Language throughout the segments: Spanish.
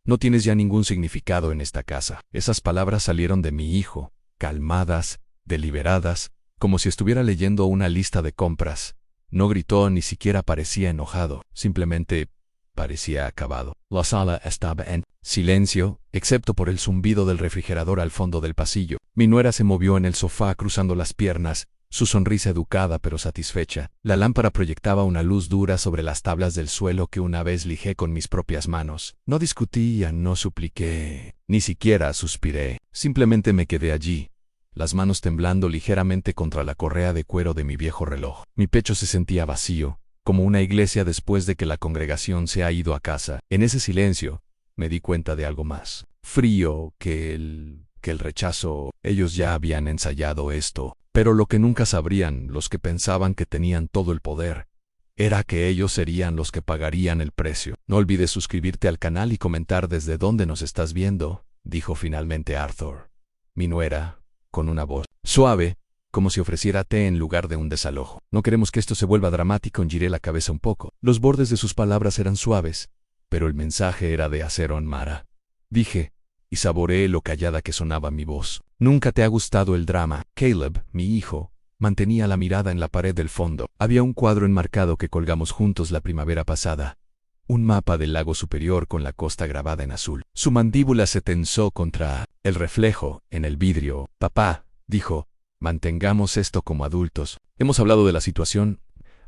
No tienes ya ningún significado en esta casa. Esas palabras salieron de mi hijo, calmadas, deliberadas, como si estuviera leyendo una lista de compras. No gritó, ni siquiera parecía enojado, simplemente parecía acabado. La sala estaba en silencio, excepto por el zumbido del refrigerador al fondo del pasillo. Mi nuera se movió en el sofá cruzando las piernas, su sonrisa educada pero satisfecha. La lámpara proyectaba una luz dura sobre las tablas del suelo que una vez lijé con mis propias manos. No discutí, no supliqué, ni siquiera suspiré. Simplemente me quedé allí, las manos temblando ligeramente contra la correa de cuero de mi viejo reloj. Mi pecho se sentía vacío, como una iglesia después de que la congregación se ha ido a casa. En ese silencio, me di cuenta de algo más frío que el rechazo. Ellos ya habían ensayado esto, pero lo que nunca sabrían los que pensaban que tenían todo el poder era que ellos serían los que pagarían el precio. No olvides suscribirte al canal y comentar desde dónde nos estás viendo, dijo finalmente Arthur. Mi nuera, con una voz suave, como si ofreciera té en lugar de un desalojo. No queremos que esto se vuelva dramático. Giré la cabeza un poco. Los bordes de sus palabras eran suaves, pero el mensaje era de acero en Mara. Dije, y saboreé lo callada que sonaba mi voz. Nunca te ha gustado el drama. Caleb, mi hijo, mantenía la mirada en la pared del fondo. Había un cuadro enmarcado que colgamos juntos la primavera pasada. Un mapa del lago superior con la costa grabada en azul. Su mandíbula se tensó contra el reflejo en el vidrio. Papá, dijo, mantengamos esto como adultos. Hemos hablado de la situación.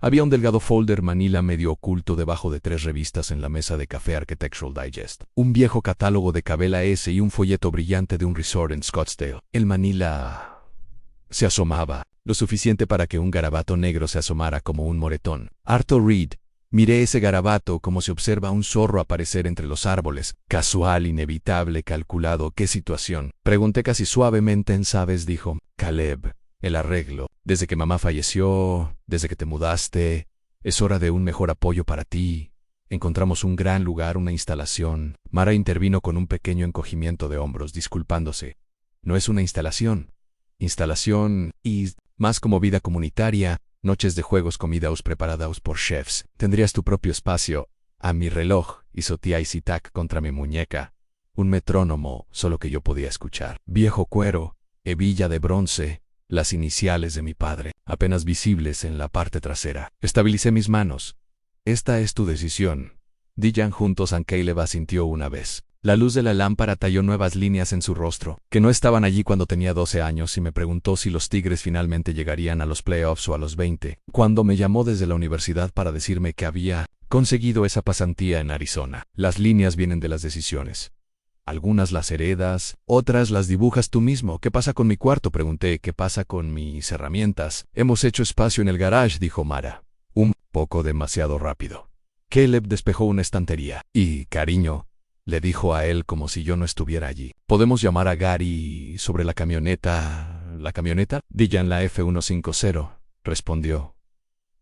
Había un delgado folder manila medio oculto debajo de 3 revistas en la mesa de café Architectural Digest. Un viejo catálogo de Cabela S y un folleto brillante de un resort en Scottsdale. El manila se asomaba, lo suficiente para que un garabato negro se asomara como un moretón. Arthur Reed. Miré ese garabato como se observa un zorro aparecer entre los árboles. Casual, inevitable, calculado. ¿Qué situación? Pregunté casi suavemente. ¿Sabes? Dijo. Caleb. El arreglo. Desde que mamá falleció, desde que te mudaste, es hora de un mejor apoyo para ti. Encontramos un gran lugar, una instalación. Mara intervino con un pequeño encogimiento de hombros, disculpándose. No es una instalación. Instalación y más como vida comunitaria, noches de juegos, comidas preparadas por chefs. Tendrías tu propio espacio. A mi reloj hizo tic-tac contra mi muñeca. Un metrónomo, solo que yo podía escuchar. Viejo cuero, hebilla de bronce, las iniciales de mi padre, apenas visibles en la parte trasera. Estabilicé mis manos. Esta es tu decisión. Dijan juntos. Caleb asintió una vez. La luz de la lámpara talló nuevas líneas en su rostro, que no estaban allí cuando tenía 12 años, y me preguntó si los Tigres finalmente llegarían a los playoffs o a los 20, cuando me llamó desde la universidad para decirme que había conseguido esa pasantía en Arizona. Las líneas vienen de las decisiones. Algunas las heredas, otras las dibujas tú mismo. ¿Qué pasa con mi cuarto? Pregunté. ¿Qué pasa con mis herramientas? Hemos hecho espacio en el garage, dijo Mara. Un poco demasiado rápido. Caleb despejó una estantería. Y, cariño, le dijo a él como si yo no estuviera allí. ¿Podemos llamar a Gary sobre la camioneta? ¿La camioneta? Dijan la F-150, respondió.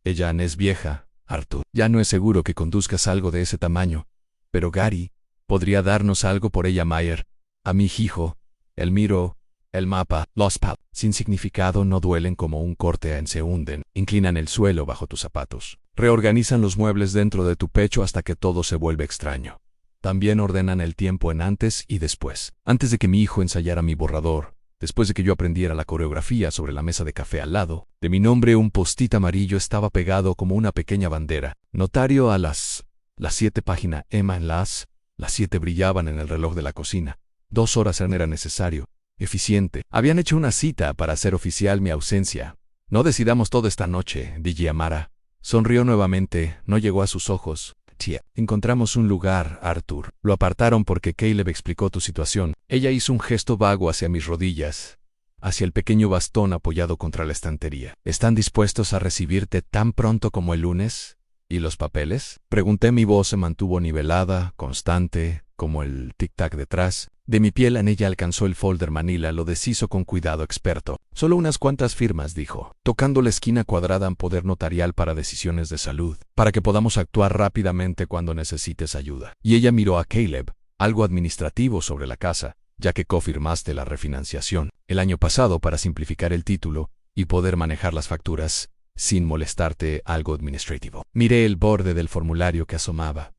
Ella es vieja, Arthur. Ya no es seguro que conduzcas algo de ese tamaño. Pero Gary podría darnos algo por ella. Mayer. A mi hijo. El miro. El mapa. Los pads. Sin significado, no duelen como un corte. Se hunden. Inclinan el suelo bajo tus zapatos. Reorganizan los muebles dentro de tu pecho hasta que todo se vuelve extraño. También ordenan el tiempo en antes y después. Antes de que mi hijo ensayara mi borrador, después de que yo aprendiera la coreografía sobre la mesa de café al lado de mi nombre, un post-it amarillo estaba pegado como una pequeña bandera. Notario a las 7. Página Emma en las 7 brillaban en el reloj de la cocina. 2 horas era necesario. Eficiente. Habían hecho una cita para hacer oficial mi ausencia. No decidamos todo esta noche, dije a Mara. Sonrió nuevamente, no llegó a sus ojos. Tía, encontramos un lugar, Arthur. Lo apartaron porque Caleb explicó tu situación. Ella hizo un gesto vago hacia mis rodillas, hacia el pequeño bastón apoyado contra la estantería. ¿Están dispuestos a recibirte tan pronto como el lunes? ¿Y los papeles? Pregunté. Mi voz se mantuvo nivelada, constante, como el tic-tac detrás de mi piel. En ella alcanzó el folder manila, lo deshizo con cuidado experto. Solo unas cuantas firmas, dijo, tocando la esquina cuadrada en poder notarial para decisiones de salud, para que podamos actuar rápidamente cuando necesites ayuda. Y ella miró a Caleb. Algo administrativo sobre la casa, ya que confirmaste la refinanciación el año pasado para simplificar el título y poder manejar las facturas sin molestarte. Algo administrativo. Miré el borde del formulario que asomaba.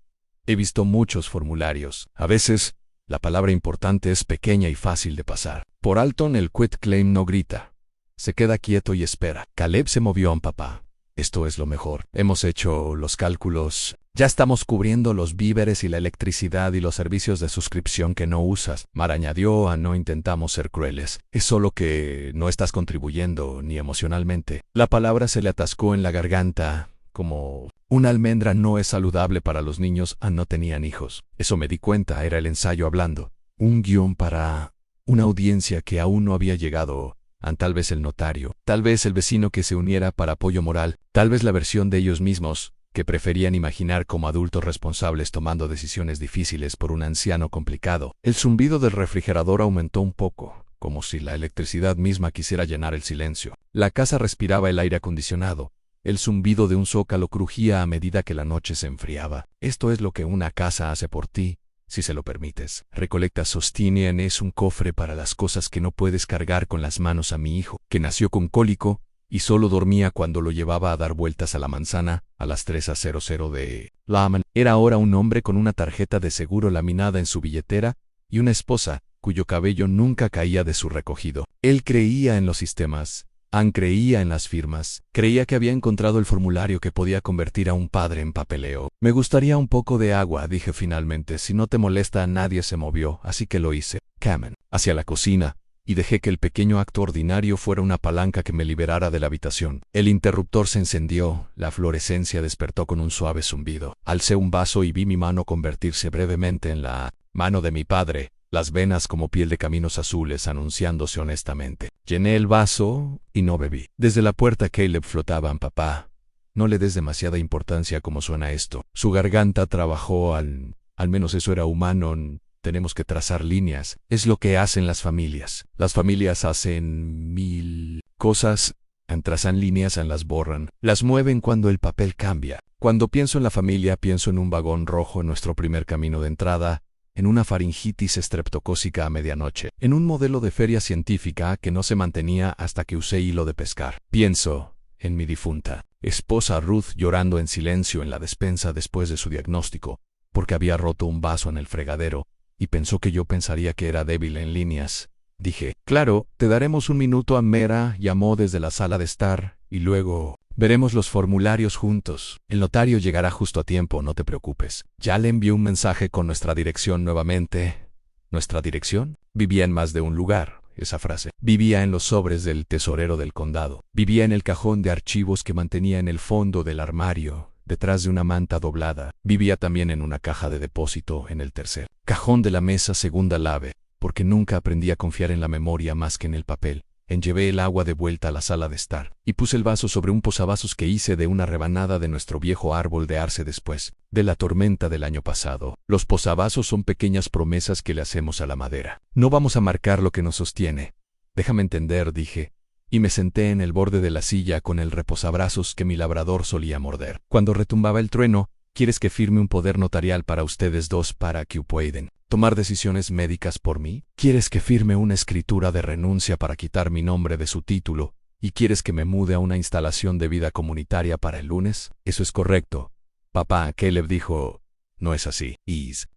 He visto muchos formularios. A veces, la palabra importante es pequeña y fácil de pasar. Por Alton el quitclaim no grita. Se queda quieto y espera. Caleb se movió a un papá. Esto es lo mejor. Hemos hecho los cálculos. Ya estamos cubriendo los víveres y la electricidad y los servicios de suscripción que no usas. Mar añadió, no intentamos ser crueles. Es solo que no estás contribuyendo ni emocionalmente. La palabra se le atascó en la garganta, como una almendra no es saludable para los niños. No tenían hijos. Eso me di cuenta, era el ensayo hablando. Un guión para una audiencia que aún no había llegado. Tal vez el notario, tal vez el vecino que se uniera para apoyo moral, tal vez la versión de ellos mismos, que preferían imaginar como adultos responsables tomando decisiones difíciles por un anciano complicado. El zumbido del refrigerador aumentó un poco, como si la electricidad misma quisiera llenar el silencio. La casa respiraba el aire acondicionado. El zumbido de un zócalo crujía a medida que la noche se enfriaba. Esto es lo que una casa hace por ti, si se lo permites. Recolecta Sostinian es un cofre para las cosas que no puedes cargar con las manos. A mi hijo, que nació con cólico, y solo dormía cuando lo llevaba a dar vueltas a la manzana, a las 3:00 de la mañana. Era ahora un hombre con una tarjeta de seguro laminada en su billetera, y una esposa, cuyo cabello nunca caía de su recogido. Él creía en los sistemas. Creía en las firmas. Creía que había encontrado el formulario que podía convertir a un padre en papeleo. Me gustaría un poco de agua, dije finalmente. Si no te molesta, nadie se movió, así que lo hice. Camen. Hacia la cocina, y dejé que el pequeño acto ordinario fuera una palanca que me liberara de la habitación. El interruptor se encendió, la fluorescencia despertó con un suave zumbido. Alcé un vaso y vi mi mano convertirse brevemente en la mano de mi padre. Las venas como piel de caminos azules anunciándose honestamente. Llené el vaso y no bebí. Desde la puerta Caleb flotaba. Papá, no le des demasiada importancia como suena esto. Su garganta trabajó al menos eso era humano. Tenemos que trazar líneas. Es lo que hacen las familias. Las familias hacen 1000 cosas. Trazan líneas, las borran. Las mueven cuando el papel cambia. Cuando pienso en la familia, pienso en un vagón rojo en nuestro primer camino de entrada, en una faringitis estreptocócica a medianoche, en un modelo de feria científica que no se mantenía hasta que usé hilo de pescar. Pienso en mi difunta esposa Ruth llorando en silencio en la despensa después de su diagnóstico, porque había roto un vaso en el fregadero, y pensó que yo pensaría que era débil en líneas. Dije, claro, te daremos un minuto. Mera llamó desde la sala de estar, y luego veremos los formularios juntos. El notario llegará justo a tiempo, no te preocupes. Ya le envié un mensaje con nuestra dirección nuevamente. ¿Nuestra dirección? Vivía en más de un lugar, esa frase. Vivía en los sobres del tesorero del condado. Vivía en el cajón de archivos que mantenía en el fondo del armario, detrás de una manta doblada. Vivía también en una caja de depósito en el tercer cajón de la mesa segunda lave, porque nunca aprendí a confiar en la memoria más que en el papel. Llevé el agua de vuelta a la sala de estar, y puse el vaso sobre un posavasos que hice de una rebanada de nuestro viejo árbol de arce después de la tormenta del año pasado. Los posavasos son pequeñas promesas que le hacemos a la madera. No vamos a marcar lo que nos sostiene. Déjame entender, dije, y me senté en el borde de la silla con el reposabrazos que mi labrador solía morder. Cuando retumbaba el trueno, ¿quieres que firme un poder notarial para ustedes dos para que puedan tomar decisiones médicas por mí? ¿Quieres que firme una escritura de renuncia para quitar mi nombre de su título? ¿Y quieres que me mude a una instalación de vida comunitaria para el lunes? Eso es correcto. Papá, Caleb dijo. No es así.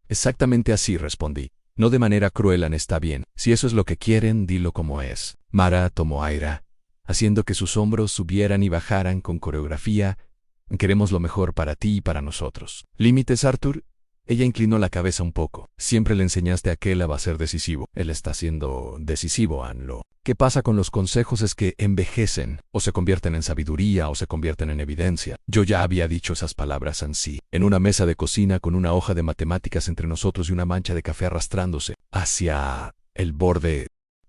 Exactamente así, respondí. No de manera cruel, está bien. Si eso es lo que quieren, dilo como es. Mara tomó aire, haciendo que sus hombros subieran y bajaran con coreografía. Queremos lo mejor para ti y para nosotros. ¿Límites, Arthur? Ella inclinó la cabeza un poco. Siempre le enseñaste a Caleb a ser decisivo. Él está siendo decisivo, Lo que pasa con los consejos es que envejecen, o se convierten en sabiduría o se convierten en evidencia. Yo ya había dicho esas palabras ansí, en una mesa de cocina con una hoja de matemáticas entre nosotros y una mancha de café arrastrándose hacia el borde.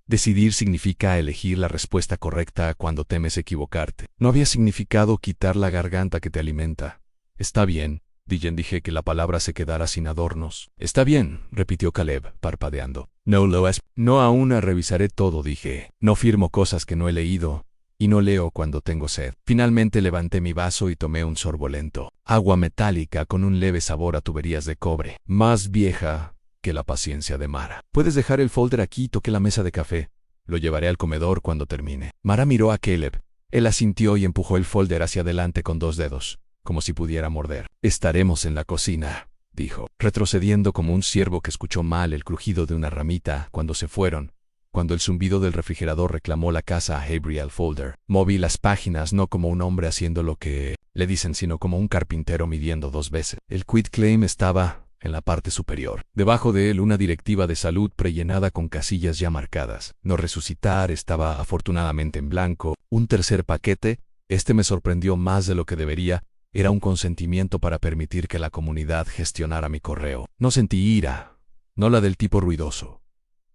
Decidir significa elegir la respuesta correcta cuando temes equivocarte. No había significado quitar la garganta que te alimenta. Está bien. Dije que la palabra se quedara sin adornos. Está bien, repitió Caleb, parpadeando. No lo es. No aún revisaré todo, dije. No firmo cosas que no he leído, y no leo cuando tengo sed. Finalmente levanté mi vaso y tomé un sorbo lento. Agua metálica con un leve sabor a tuberías de cobre. Más vieja que la paciencia de Mara. Puedes dejar el folder aquí, toqué la mesa de café. Lo llevaré al comedor cuando termine. Mara miró a Caleb. Él asintió y empujó el folder hacia adelante con 2 dedos, como si pudiera morder. Estaremos en la cocina. dijo, retrocediendo como un ciervo que escuchó mal el crujido de una ramita cuando se fueron. Cuando el zumbido del refrigerador reclamó la casa a Gabriel Folder, moví las páginas no como un hombre haciendo lo que le dicen, sino como un carpintero midiendo 2 veces. El quitclaim estaba en la parte superior. Debajo de él una directiva de salud prellenada con casillas ya marcadas. No resucitar estaba afortunadamente en blanco. Un tercer paquete, este me sorprendió más de lo que debería, era un consentimiento para permitir que la comunidad gestionara mi correo. No sentí ira, no la del tipo ruidoso.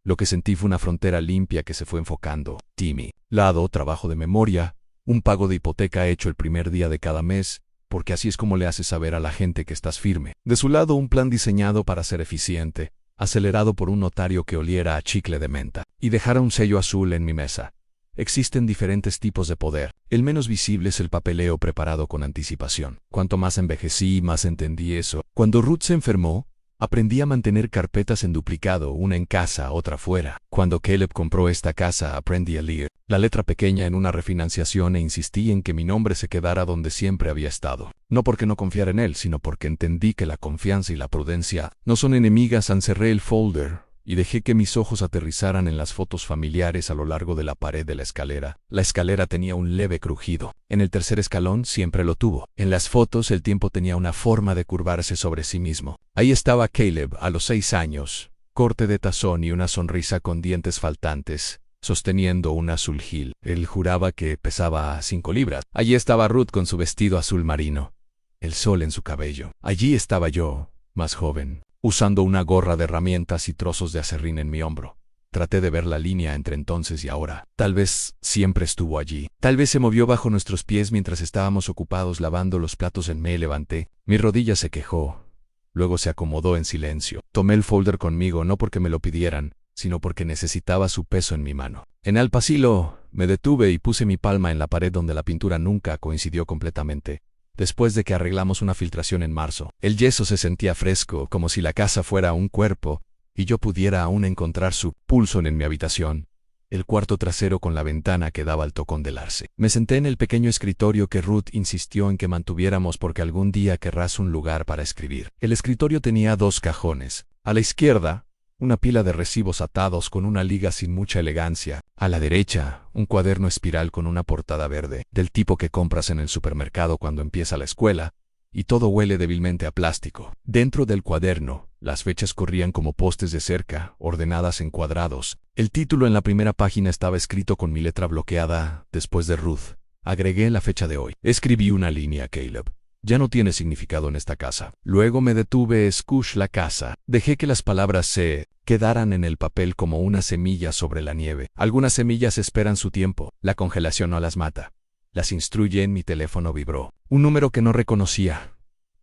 Lo que sentí fue una frontera limpia que se fue enfocando. Timmy. Lado, trabajo de memoria, un pago de hipoteca hecho el primer día de cada mes, porque así es como le haces saber a la gente que estás firme. De su lado, un plan diseñado para ser eficiente, acelerado por un notario que oliera a chicle de menta, y dejara un sello azul en mi mesa. Existen diferentes tipos de poder. El menos visible es el papeleo preparado con anticipación. Cuanto más envejecí, más entendí eso. Cuando Ruth se enfermó, aprendí a mantener carpetas en duplicado, una en casa, otra fuera. Cuando Caleb compró esta casa, aprendí a leer la letra pequeña en una refinanciación e insistí en que mi nombre se quedara donde siempre había estado. No porque no confiara en él, sino porque entendí que la confianza y la prudencia no son enemigas. Encerré el folder y dejé que mis ojos aterrizaran en las fotos familiares a lo largo de la pared de la escalera. La escalera tenía un leve crujido. En el tercer escalón siempre lo tuvo. En las fotos el tiempo tenía una forma de curvarse sobre sí mismo. Ahí estaba Caleb a los 6 años, corte de tazón y una sonrisa con dientes faltantes, sosteniendo un azul Gil. Él juraba que pesaba 5 libras. Allí estaba Ruth con su vestido azul marino, el sol en su cabello. Allí estaba yo, más joven, usando una gorra de herramientas y trozos de acerrín en mi hombro. Traté de ver la línea entre entonces y ahora. Tal vez siempre estuvo allí. Tal vez se movió bajo nuestros pies mientras estábamos ocupados lavando los platos. Me levanté. Mi rodilla se quejó. Luego se acomodó en silencio. Tomé el folder conmigo no porque me lo pidieran, sino porque necesitaba su peso en mi mano. En el pasillo, me detuve y puse mi palma en la pared donde la pintura nunca coincidió completamente. Después de que arreglamos una filtración en marzo, el yeso se sentía fresco, como si la casa fuera un cuerpo, y yo pudiera aún encontrar su pulso en mi habitación. El cuarto trasero con la ventana que daba al tocón del arce. Me senté en el pequeño escritorio que Ruth insistió en que mantuviéramos porque algún día querrás un lugar para escribir. El escritorio tenía 2 cajones. A la izquierda, una pila de recibos atados con una liga sin mucha elegancia. A la derecha, un cuaderno espiral con una portada verde, del tipo que compras en el supermercado cuando empieza la escuela, y todo huele débilmente a plástico. Dentro del cuaderno, las fechas corrían como postes de cerca, ordenadas en cuadrados. El título en la primera página estaba escrito con mi letra bloqueada, después de Ruth. Agregué la fecha de hoy. Escribí una línea, Caleb. Ya no tiene significado en esta casa. Luego me detuve, escuché la casa. Dejé que las palabras se quedaran en el papel como una semilla sobre la nieve. Algunas semillas esperan su tiempo. La congelación no las mata. Las instruye. En mi teléfono vibró. Un número que no reconocía.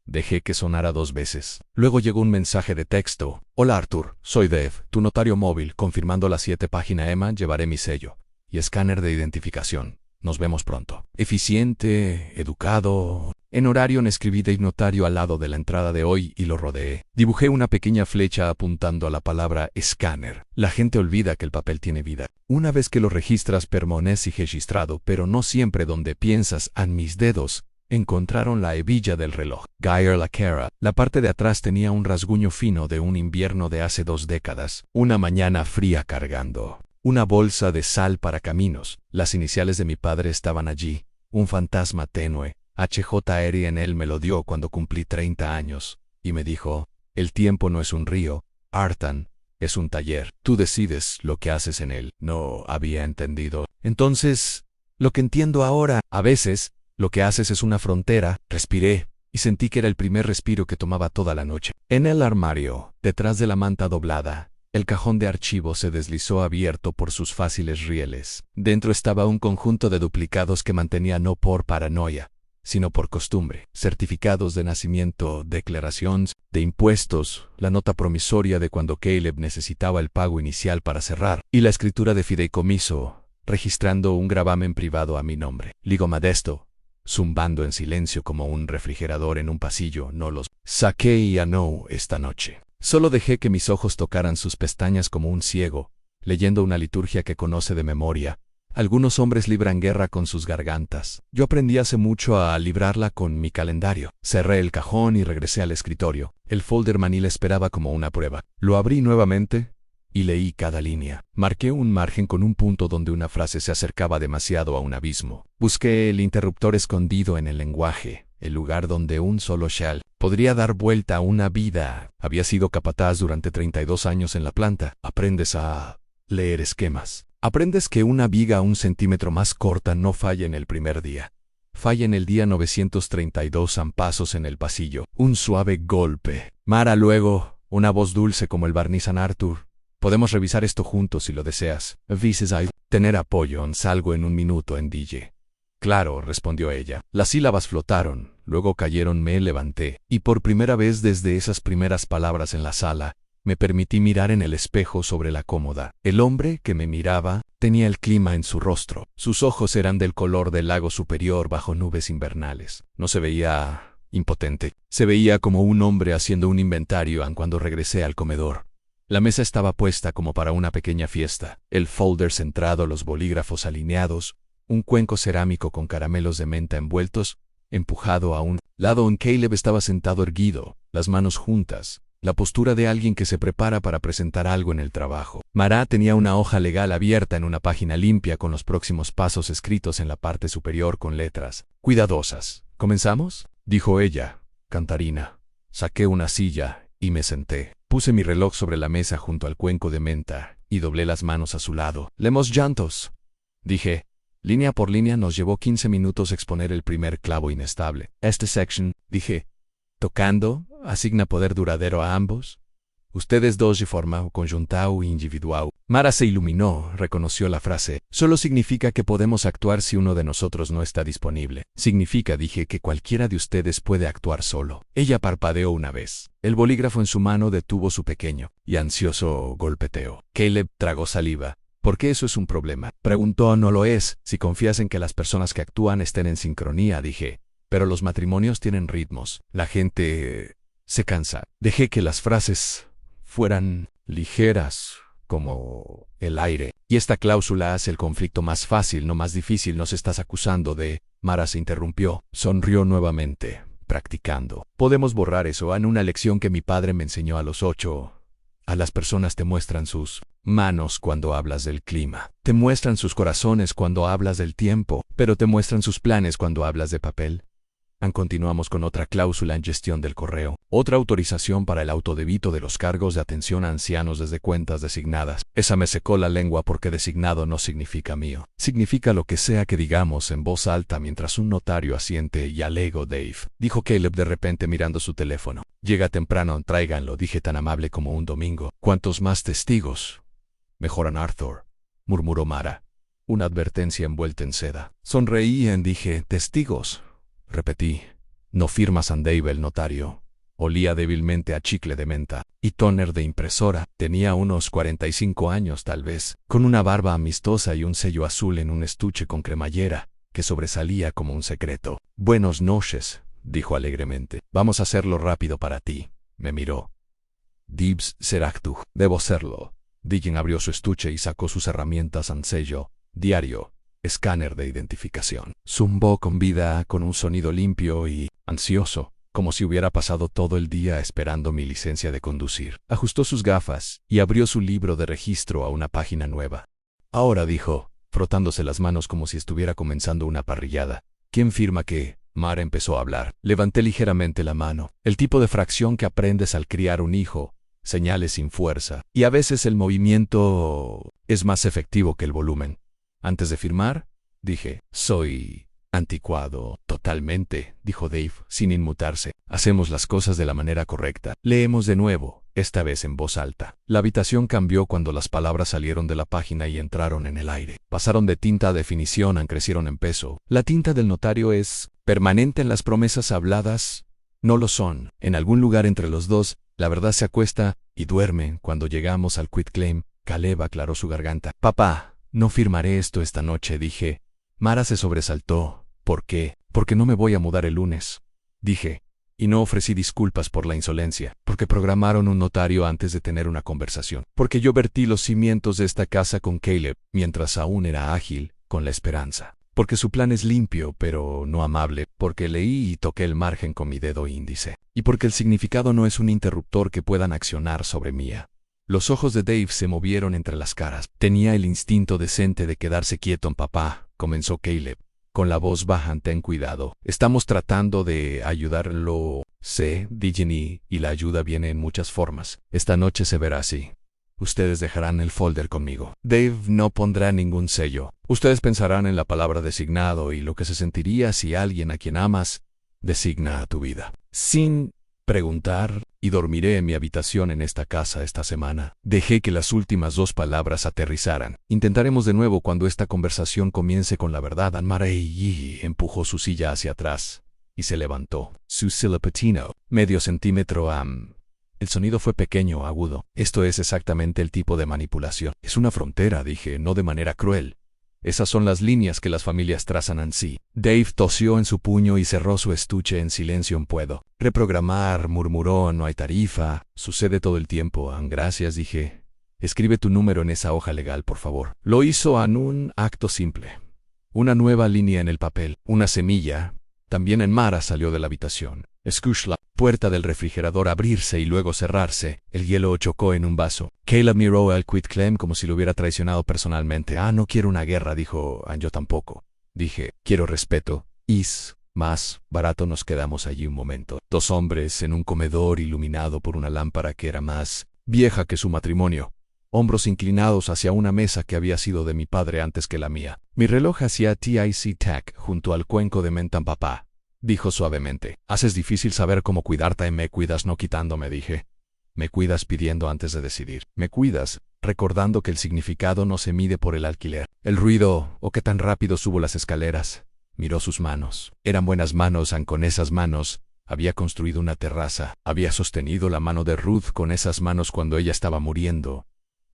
Dejé que sonara 2 veces. Luego llegó un mensaje de texto. Hola Arthur, soy Dave, tu notario móvil, confirmando la 7 página EMA, llevaré mi sello y escáner de identificación. Nos vemos pronto. Eficiente, educado. En horario escribí Dave notario al lado de la entrada de hoy y lo rodeé. Dibujé una pequeña flecha apuntando a la palabra escáner. La gente olvida que el papel tiene vida. Una vez que lo registras permanece registrado, pero no siempre donde piensas. En mis dedos encontraron la hebilla del reloj. Geyer la cara. La parte de atrás tenía un rasguño fino de un invierno de hace 2 décadas. Una mañana fría cargando una bolsa de sal para caminos. Las iniciales de mi padre estaban allí. Un fantasma tenue. HJR en él me lo dio cuando cumplí 30 años. Y me dijo, el tiempo no es un río, Artan, es un taller. Tú decides lo que haces en él. No había entendido. Entonces, lo que entiendo ahora, a veces, lo que haces es una frontera. Respiré, y sentí que era el primer respiro que tomaba toda la noche. En el armario, detrás de la manta doblada, el cajón de archivos se deslizó abierto por sus fáciles rieles. Dentro estaba un conjunto de duplicados que mantenía no por paranoia, sino por costumbre. Certificados de nacimiento, declaraciones de impuestos, la nota promisoria de cuando Caleb necesitaba el pago inicial para cerrar, y la escritura de fideicomiso, registrando un gravamen privado a mi nombre. Ligo modesto, zumbando en silencio como un refrigerador en un pasillo. No los saqué y no esta noche. Solo dejé que mis ojos tocaran sus pestañas como un ciego, leyendo una liturgia que conoce de memoria, Algunos hombres libran guerra con sus gargantas. Yo aprendí hace mucho a librarla con mi calendario. Cerré el cajón y regresé al escritorio. El folder manila esperaba como una prueba. Lo abrí nuevamente y leí cada línea. Marqué un margen con un punto donde una frase se acercaba demasiado a un abismo. Busqué el interruptor escondido en el lenguaje, el lugar donde un solo shall podría dar vuelta a una vida. Había sido capataz durante 32 años en la planta. Aprendes a leer esquemas. Aprendes que una viga un centímetro más corta no falla en el primer día. Falla en el día 932 zampazos en el pasillo. Un suave golpe. Mara luego, una voz dulce como el barniz San Arthur. Podemos revisar esto juntos si lo deseas. Dices a tener apoyo. Salgo en un minuto en DJ. Claro, respondió ella. Las sílabas flotaron, luego cayeron. Me levanté, y por primera vez desde esas primeras palabras en la sala, me permití mirar en el espejo sobre la cómoda. El hombre que me miraba tenía el clima en su rostro. Sus ojos eran del color del lago superior bajo nubes invernales. No se veía impotente. Se veía como un hombre haciendo un inventario cuando regresé al comedor. La mesa estaba puesta como para una pequeña fiesta. El folder centrado, los bolígrafos alineados, un cuenco cerámico con caramelos de menta envueltos, empujado a un lado. Caleb estaba sentado erguido, las manos juntas. La postura de alguien que se prepara para presentar algo en el trabajo. Mara tenía una hoja legal abierta en una página limpia con los próximos pasos escritos en la parte superior con letras cuidadosas. ¿Comenzamos?, dijo ella, cantarina. Saqué una silla y me senté. Puse mi reloj sobre la mesa junto al cuenco de menta y doblé las manos a su lado. Lemos llantos, dije. Línea por línea nos llevó 15 minutos exponer el primer clavo inestable. Este section, dije, tocando, asigna poder duradero a ambos. Ustedes dos de forma conjunta o individual. Mara se iluminó, reconoció la frase. Solo significa que podemos actuar si uno de nosotros no está disponible. Significa, dije, que cualquiera de ustedes puede actuar solo. Ella parpadeó una vez. El bolígrafo en su mano detuvo su pequeño y ansioso golpeteo. Caleb tragó saliva. ¿Por qué eso es un problema?, preguntó. No lo es, si confías en que las personas que actúan estén en sincronía, dije. Pero los matrimonios tienen ritmos. La gente se cansa. Dejé que las frases fueran ligeras, como el aire. Y esta cláusula hace el conflicto más fácil, no más difícil. ¿Nos estás acusando de...? Mara se interrumpió. Sonrió nuevamente, practicando. Podemos borrar eso. En una lección que mi padre me enseñó a los 8. A las personas te muestran sus manos cuando hablas del clima. Te muestran sus corazones cuando hablas del tiempo, pero te muestran sus planes cuando hablas de papel. Continuamos con otra cláusula en gestión del correo. Otra autorización para el autodebito de los cargos de atención a ancianos desde cuentas designadas. Esa me secó la lengua porque designado no significa mío. Significa lo que sea que digamos en voz alta mientras un notario asiente. Y alego, Dave, dijo Caleb de repente mirando su teléfono. Llega temprano, tráiganlo, dije tan amable como un domingo. ¿Cuántos más testigos? Mejoran, Arthur, murmuró Mara. Una advertencia envuelta en seda. Sonreí y dije, testigos. Repetí. No firma San Dave el notario. Olía débilmente a chicle de menta y tóner de impresora. Tenía unos 45 años tal vez, con una barba amistosa y un sello azul en un estuche con cremallera, que sobresalía como un secreto. Buenos noches, dijo alegremente. Vamos a hacerlo rápido para ti. Me miró. Dibs serás tú. Debo serlo. Diggin abrió su estuche y sacó sus herramientas en sello, diario, escáner de identificación. Zumbó con vida, con un sonido limpio y ansioso, como si hubiera pasado todo el día esperando mi licencia de conducir. Ajustó sus gafas y abrió su libro de registro a una página nueva. Ahora, dijo, frotándose las manos como si estuviera comenzando una parrillada. ¿Quién firma qué? Mara empezó a hablar. Levanté ligeramente la mano. El tipo de fracción que aprendes al criar un hijo. Señales sin fuerza. Y a veces el movimiento es más efectivo que el volumen. Antes de firmar, dije, soy anticuado. Totalmente, dijo Dave, sin inmutarse. Hacemos las cosas de la manera correcta. Leemos de nuevo, esta vez en voz alta. La habitación cambió cuando las palabras salieron de la página y entraron en el aire. Pasaron de tinta a definición, crecieron en peso. La tinta del notario es permanente en las promesas habladas. No lo son. En algún lugar entre los dos, la verdad se acuesta y duerme. Cuando llegamos al quitclaim, Caleb aclaró su garganta. Papá. No firmaré esto esta noche, dije. Mara se sobresaltó. ¿Por qué? Porque no me voy a mudar el lunes, dije. Y no ofrecí disculpas por la insolencia, porque programaron un notario antes de tener una conversación, porque yo vertí los cimientos de esta casa con Caleb, mientras aún era ágil, con la esperanza. Porque su plan es limpio, pero no amable, porque leí y toqué el margen con mi dedo índice. Y porque el significado no es un interruptor que puedan accionar sobre mí. Los ojos de Dave se movieron entre las caras. Tenía el instinto decente de quedarse quieto, papá, comenzó Caleb, con la voz baja. Ten cuidado. Estamos tratando de ayudarlo. Sé, Digney, y la ayuda viene en muchas formas. Esta noche se verá así. Ustedes dejarán el folder conmigo. Dave no pondrá ningún sello. Ustedes pensarán en la palabra designado y lo que se sentiría si alguien a quien amas designa a tu vida. Sin preguntar, y dormiré en mi habitación en esta casa esta semana. Dejé que las últimas dos palabras aterrizaran. Intentaremos de nuevo cuando esta conversación comience con la verdad. Anne-Marie empujó su silla hacia atrás y se levantó. Su silipatino, medio centímetro. El sonido fue pequeño, agudo. Esto es exactamente el tipo de manipulación. Es una frontera, dije, no de manera cruel. Esas son las líneas que las familias trazan así. Dave tosió en su puño y cerró su estuche en silencio. Puedo reprogramar, murmuró. No hay tarifa. Sucede todo el tiempo. Gracias, dije. Escribe tu número en esa hoja legal, por favor. Lo hizo en un acto simple. Una nueva línea en el papel. Una semilla. También en Mara salió de la habitación. Escuché la puerta del refrigerador abrirse y luego cerrarse. El hielo chocó en un vaso. Caleb miró al quitclaim como si lo hubiera traicionado personalmente. No quiero una guerra, dijo. Yo tampoco. Dije, quiero respeto. Más barato. Nos quedamos allí un momento. Dos hombres en un comedor iluminado por una lámpara que era más vieja que su matrimonio. Hombros inclinados hacia una mesa que había sido de mi padre antes que la mía. Mi reloj hacía tic-tac junto al cuenco de menta. Papá, dijo suavemente. Haces difícil saber cómo cuidarte. Me cuidas no quitándome, dije. Me cuidas pidiendo antes de decidir. Me cuidas recordando que el significado no se mide por el alquiler. El ruido, o qué tan rápido subo las escaleras. Miró sus manos. Eran buenas manos. Con esas manos había construido una terraza. Había sostenido la mano de Ruth con esas manos cuando ella estaba muriendo.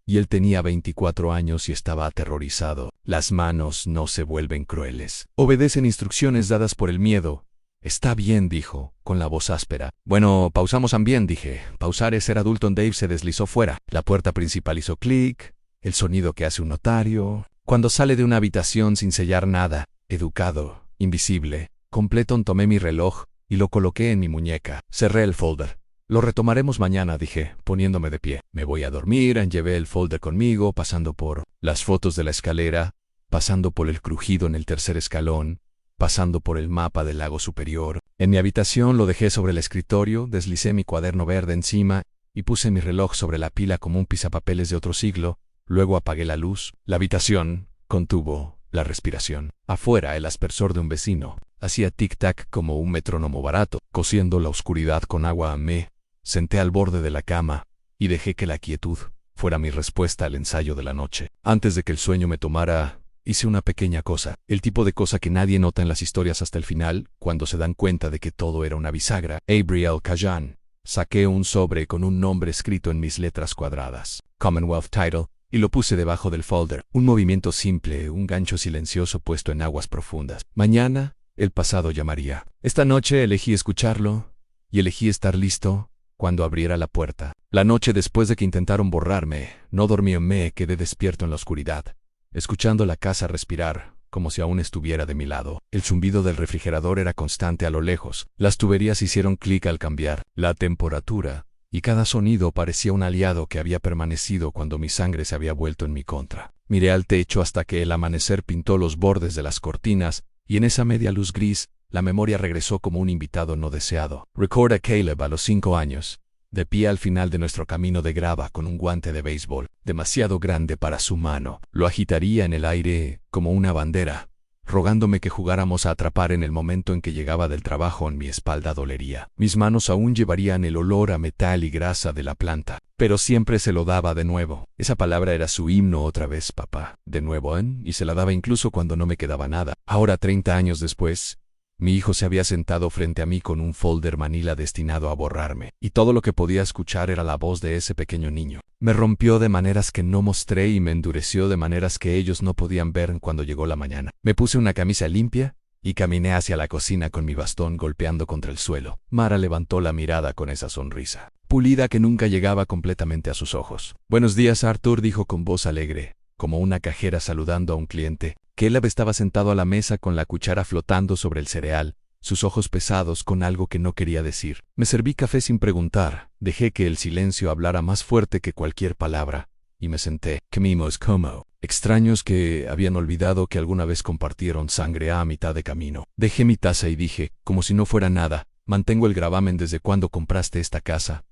Y él tenía 24 años y estaba aterrorizado. Las manos no se vuelven crueles. Obedecen instrucciones dadas por el miedo. Está bien, dijo, con la voz áspera. Bueno, pausamos también, dije. Pausar es ser adulto. Dave se deslizó fuera. La puerta principal hizo clic, el sonido que hace un notario cuando sale de una habitación sin sellar nada. Educado, invisible, completo. Tomé mi reloj y lo coloqué en mi muñeca. Cerré el folder. Lo retomaremos mañana, dije, poniéndome de pie. Me voy a dormir. Llevé el folder conmigo, pasando por las fotos de la escalera, pasando por el crujido en el tercer escalón, pasando por el mapa del lago superior. En mi habitación lo dejé sobre el escritorio, deslicé mi cuaderno verde encima y puse mi reloj sobre la pila como un pisapapeles de otro siglo. Luego apagué la luz. La habitación contuvo la respiración. Afuera, el aspersor de un vecino hacía tic-tac como un metrónomo barato, cosiendo la oscuridad con agua. Me senté al borde de la cama y dejé que la quietud fuera mi respuesta al ensayo de la noche. Antes de que el sueño me tomara, hice una pequeña cosa, el tipo de cosa que nadie nota en las historias hasta el final, cuando se dan cuenta de que todo era una bisagra. Abriel Kajan. Saqué un sobre con un nombre escrito en mis letras cuadradas. Commonwealth Title. Y lo puse debajo del folder. Un movimiento simple, un gancho silencioso puesto en aguas profundas. Mañana, el pasado llamaría. Esta noche elegí escucharlo y elegí estar listo cuando abriera la puerta. La noche después de que intentaron borrarme, no dormí. Me quedé despierto en la oscuridad, escuchando la casa respirar, como si aún estuviera de mi lado. El zumbido del refrigerador era constante a lo lejos. Las tuberías hicieron clic al cambiar la temperatura, y cada sonido parecía un aliado que había permanecido cuando mi sangre se había vuelto en mi contra. Miré al techo hasta que el amanecer pintó los bordes de las cortinas, y en esa media luz gris, la memoria regresó como un invitado no deseado. Recuerda a Caleb a los 5 años, de pie al final de nuestro camino de grava con un guante de béisbol, demasiado grande para su mano. Lo agitaría en el aire como una bandera, rogándome que jugáramos a atrapar en el momento en que llegaba del trabajo. En mi espalda dolería. Mis manos aún llevarían el olor a metal y grasa de la planta, pero siempre se lo daba de nuevo. Esa palabra era su himno. Otra vez, papá. De nuevo, y se la daba incluso cuando no me quedaba nada. Ahora, 30 años después, mi hijo se había sentado frente a mí con un folder manila destinado a borrarme, y todo lo que podía escuchar era la voz de ese pequeño niño. Me rompió de maneras que no mostré y me endureció de maneras que ellos no podían ver cuando llegó la mañana. Me puse una camisa limpia y caminé hacia la cocina con mi bastón golpeando contra el suelo. Mara levantó la mirada con esa sonrisa pulida que nunca llegaba completamente a sus ojos. Buenos días, Arthur, dijo con voz alegre, como una cajera saludando a un cliente. Caleb estaba sentado a la mesa con la cuchara flotando sobre el cereal, sus ojos pesados con algo que no quería decir. Me serví café sin preguntar, dejé que el silencio hablara más fuerte que cualquier palabra, y me senté. Comimos como extraños que habían olvidado que alguna vez compartieron sangre a mitad de camino. Dejé mi taza y dije, como si no fuera nada, mantengo el gravamen desde cuando compraste esta casa.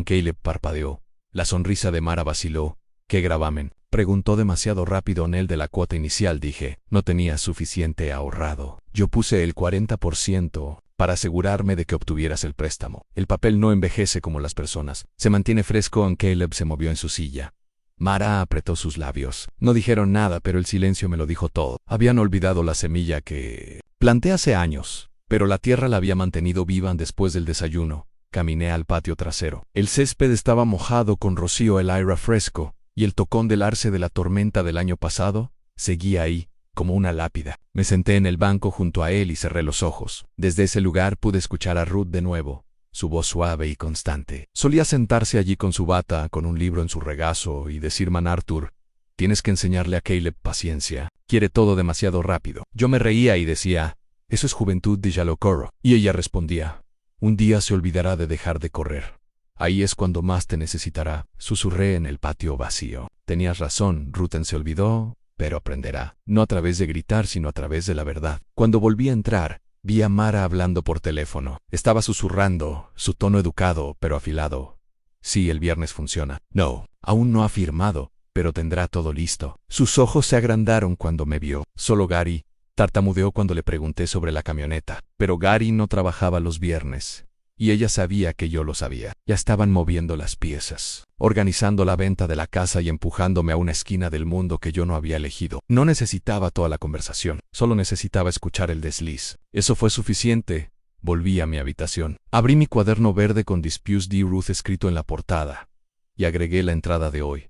Caleb parpadeó. La sonrisa de Mara vaciló. ¿Qué gravamen? Preguntó demasiado rápido en el de la cuota inicial. Dije, no tenía suficiente ahorrado. Yo puse el 40% para asegurarme de que obtuvieras el préstamo. El papel no envejece como las personas. Se mantiene fresco. Caleb se movió en su silla. Mara apretó sus labios. No dijeron nada, pero el silencio me lo dijo todo. Habían olvidado la semilla que planté hace años, pero la tierra la había mantenido viva después del desayuno. Caminé al patio trasero. El césped estaba mojado con rocío, el aire fresco, y el tocón del arce de la tormenta del año pasado seguía ahí, como una lápida. Me senté en el banco junto a él y cerré los ojos. Desde ese lugar pude escuchar a Ruth de nuevo, su voz suave y constante. Solía sentarse allí con su bata, con un libro en su regazo, y decir: Man Arthur, tienes que enseñarle a Caleb paciencia. Quiere todo demasiado rápido. Yo me reía y decía, eso es juventud de Yalocoro. Y ella respondía, un día se olvidará de dejar de correr. Ahí es cuando más te necesitará. Susurré en el patio vacío. Tenías razón, Ruth se olvidó, pero aprenderá. No a través de gritar, sino a través de la verdad. Cuando volví a entrar, vi a Mara hablando por teléfono. Estaba susurrando, su tono educado, pero afilado. Sí, el viernes funciona. No, aún no ha firmado, pero tendrá todo listo. Sus ojos se agrandaron cuando me vio. Solo Gary tartamudeó cuando le pregunté sobre la camioneta. Pero Gary no trabajaba los viernes. Y ella sabía que yo lo sabía. Ya estaban moviendo las piezas, organizando la venta de la casa y empujándome a una esquina del mundo que yo no había elegido. No necesitaba toda la conversación, solo necesitaba escuchar el desliz. Eso fue suficiente. Volví a mi habitación. Abrí mi cuaderno verde con Disputes de Ruth escrito en la portada, y agregué la entrada de hoy.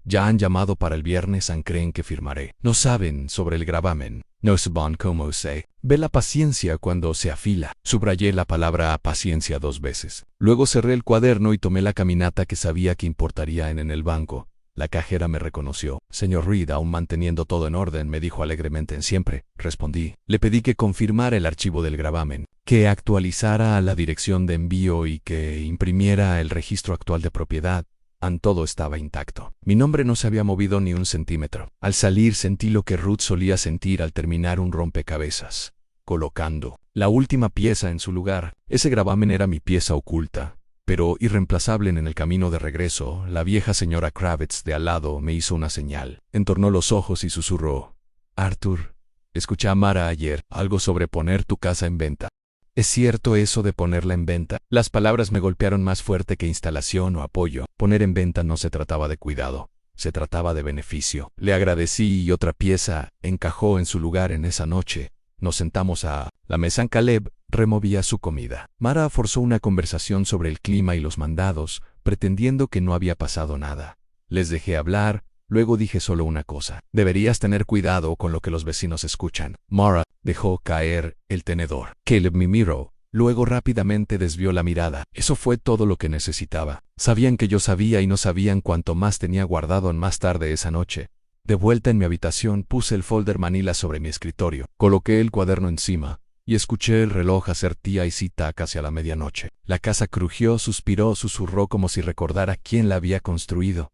Ya han llamado para el viernes, creen que firmaré. No saben sobre el gravamen. No saben cómo sé. Ve la paciencia cuando se afila. Subrayé la palabra paciencia 2 veces. Luego cerré el cuaderno y tomé la caminata que sabía que importaría en el banco. La cajera me reconoció. Señor Reed, aún manteniendo todo en orden, me dijo alegremente. En siempre, respondí. Le pedí que confirmara el archivo del gravamen, que actualizara la dirección de envío y que imprimiera el registro actual de propiedad. Todo estaba intacto. Mi nombre no se había movido ni un centímetro. Al salir sentí lo que Ruth solía sentir al terminar un rompecabezas, colocando la última pieza en su lugar. Ese gravamen era mi pieza oculta, pero irreemplazable. En el camino de regreso, la vieja señora Kravitz de al lado me hizo una señal. Entornó los ojos y susurró, Arthur, escuché a Mara ayer, algo sobre poner tu casa en venta. ¿Es cierto eso de ponerla en venta? Las palabras me golpearon más fuerte que instalación o apoyo. Poner en venta no se trataba de cuidado, se trataba de beneficio. Le agradecí y otra pieza encajó en su lugar en esa noche. Nos sentamos a la mesa. Caleb removía su comida. Mara forzó una conversación sobre el clima y los mandados, pretendiendo que no había pasado nada. Les dejé hablar. Luego dije solo una cosa. Deberías tener cuidado con lo que los vecinos escuchan. Mara dejó caer el tenedor. Caleb me miró. Luego rápidamente desvió la mirada. Eso fue todo lo que necesitaba. Sabían que yo sabía y no sabían cuánto más tenía guardado. Más tarde esa noche, de vuelta en mi habitación, puse el folder Manila sobre mi escritorio. Coloqué el cuaderno encima y escuché el reloj hacer tía y cita hacia la medianoche. La casa crujió, suspiró, susurró como si recordara quién la había construido.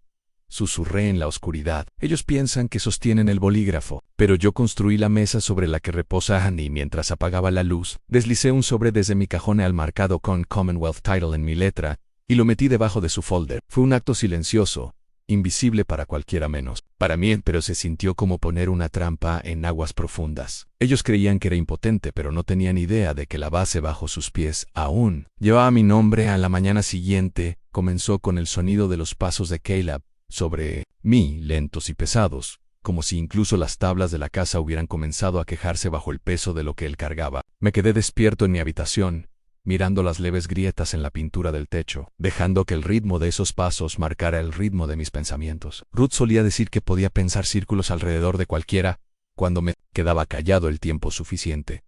Susurré en la oscuridad. Ellos piensan que sostienen el bolígrafo, pero yo construí la mesa sobre la que reposa Annie. Mientras apagaba la luz, deslicé un sobre desde mi cajón al marcado con Commonwealth Title en mi letra y lo metí debajo de su folder. Fue un acto silencioso, invisible para cualquiera menos para mí, pero se sintió como poner una trampa en aguas profundas. Ellos creían que era impotente, pero no tenían idea de que la base bajo sus pies aún llevaba mi nombre. A la mañana siguiente comenzó con el sonido de los pasos de Caleb sobre mí, lentos y pesados, como si incluso las tablas de la casa hubieran comenzado a quejarse bajo el peso de lo que él cargaba. Me quedé despierto en mi habitación, mirando las leves grietas en la pintura del techo, dejando que el ritmo de esos pasos marcara el ritmo de mis pensamientos. Ruth solía decir que podía pensar círculos alrededor de cualquiera, cuando me quedaba callado el tiempo suficiente.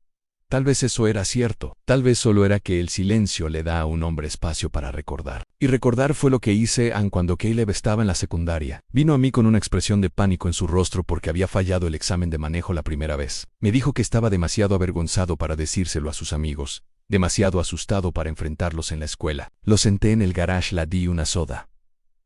Tal vez eso era cierto. Tal vez solo era que el silencio le da a un hombre espacio para recordar. Y recordar fue lo que hice cuando Caleb estaba en la secundaria. Vino a mí con una expresión de pánico en su rostro porque había fallado el examen de manejo la primera vez. Me dijo que estaba demasiado avergonzado para decírselo a sus amigos, demasiado asustado para enfrentarlos en la escuela. Lo senté en el garage, le di una soda.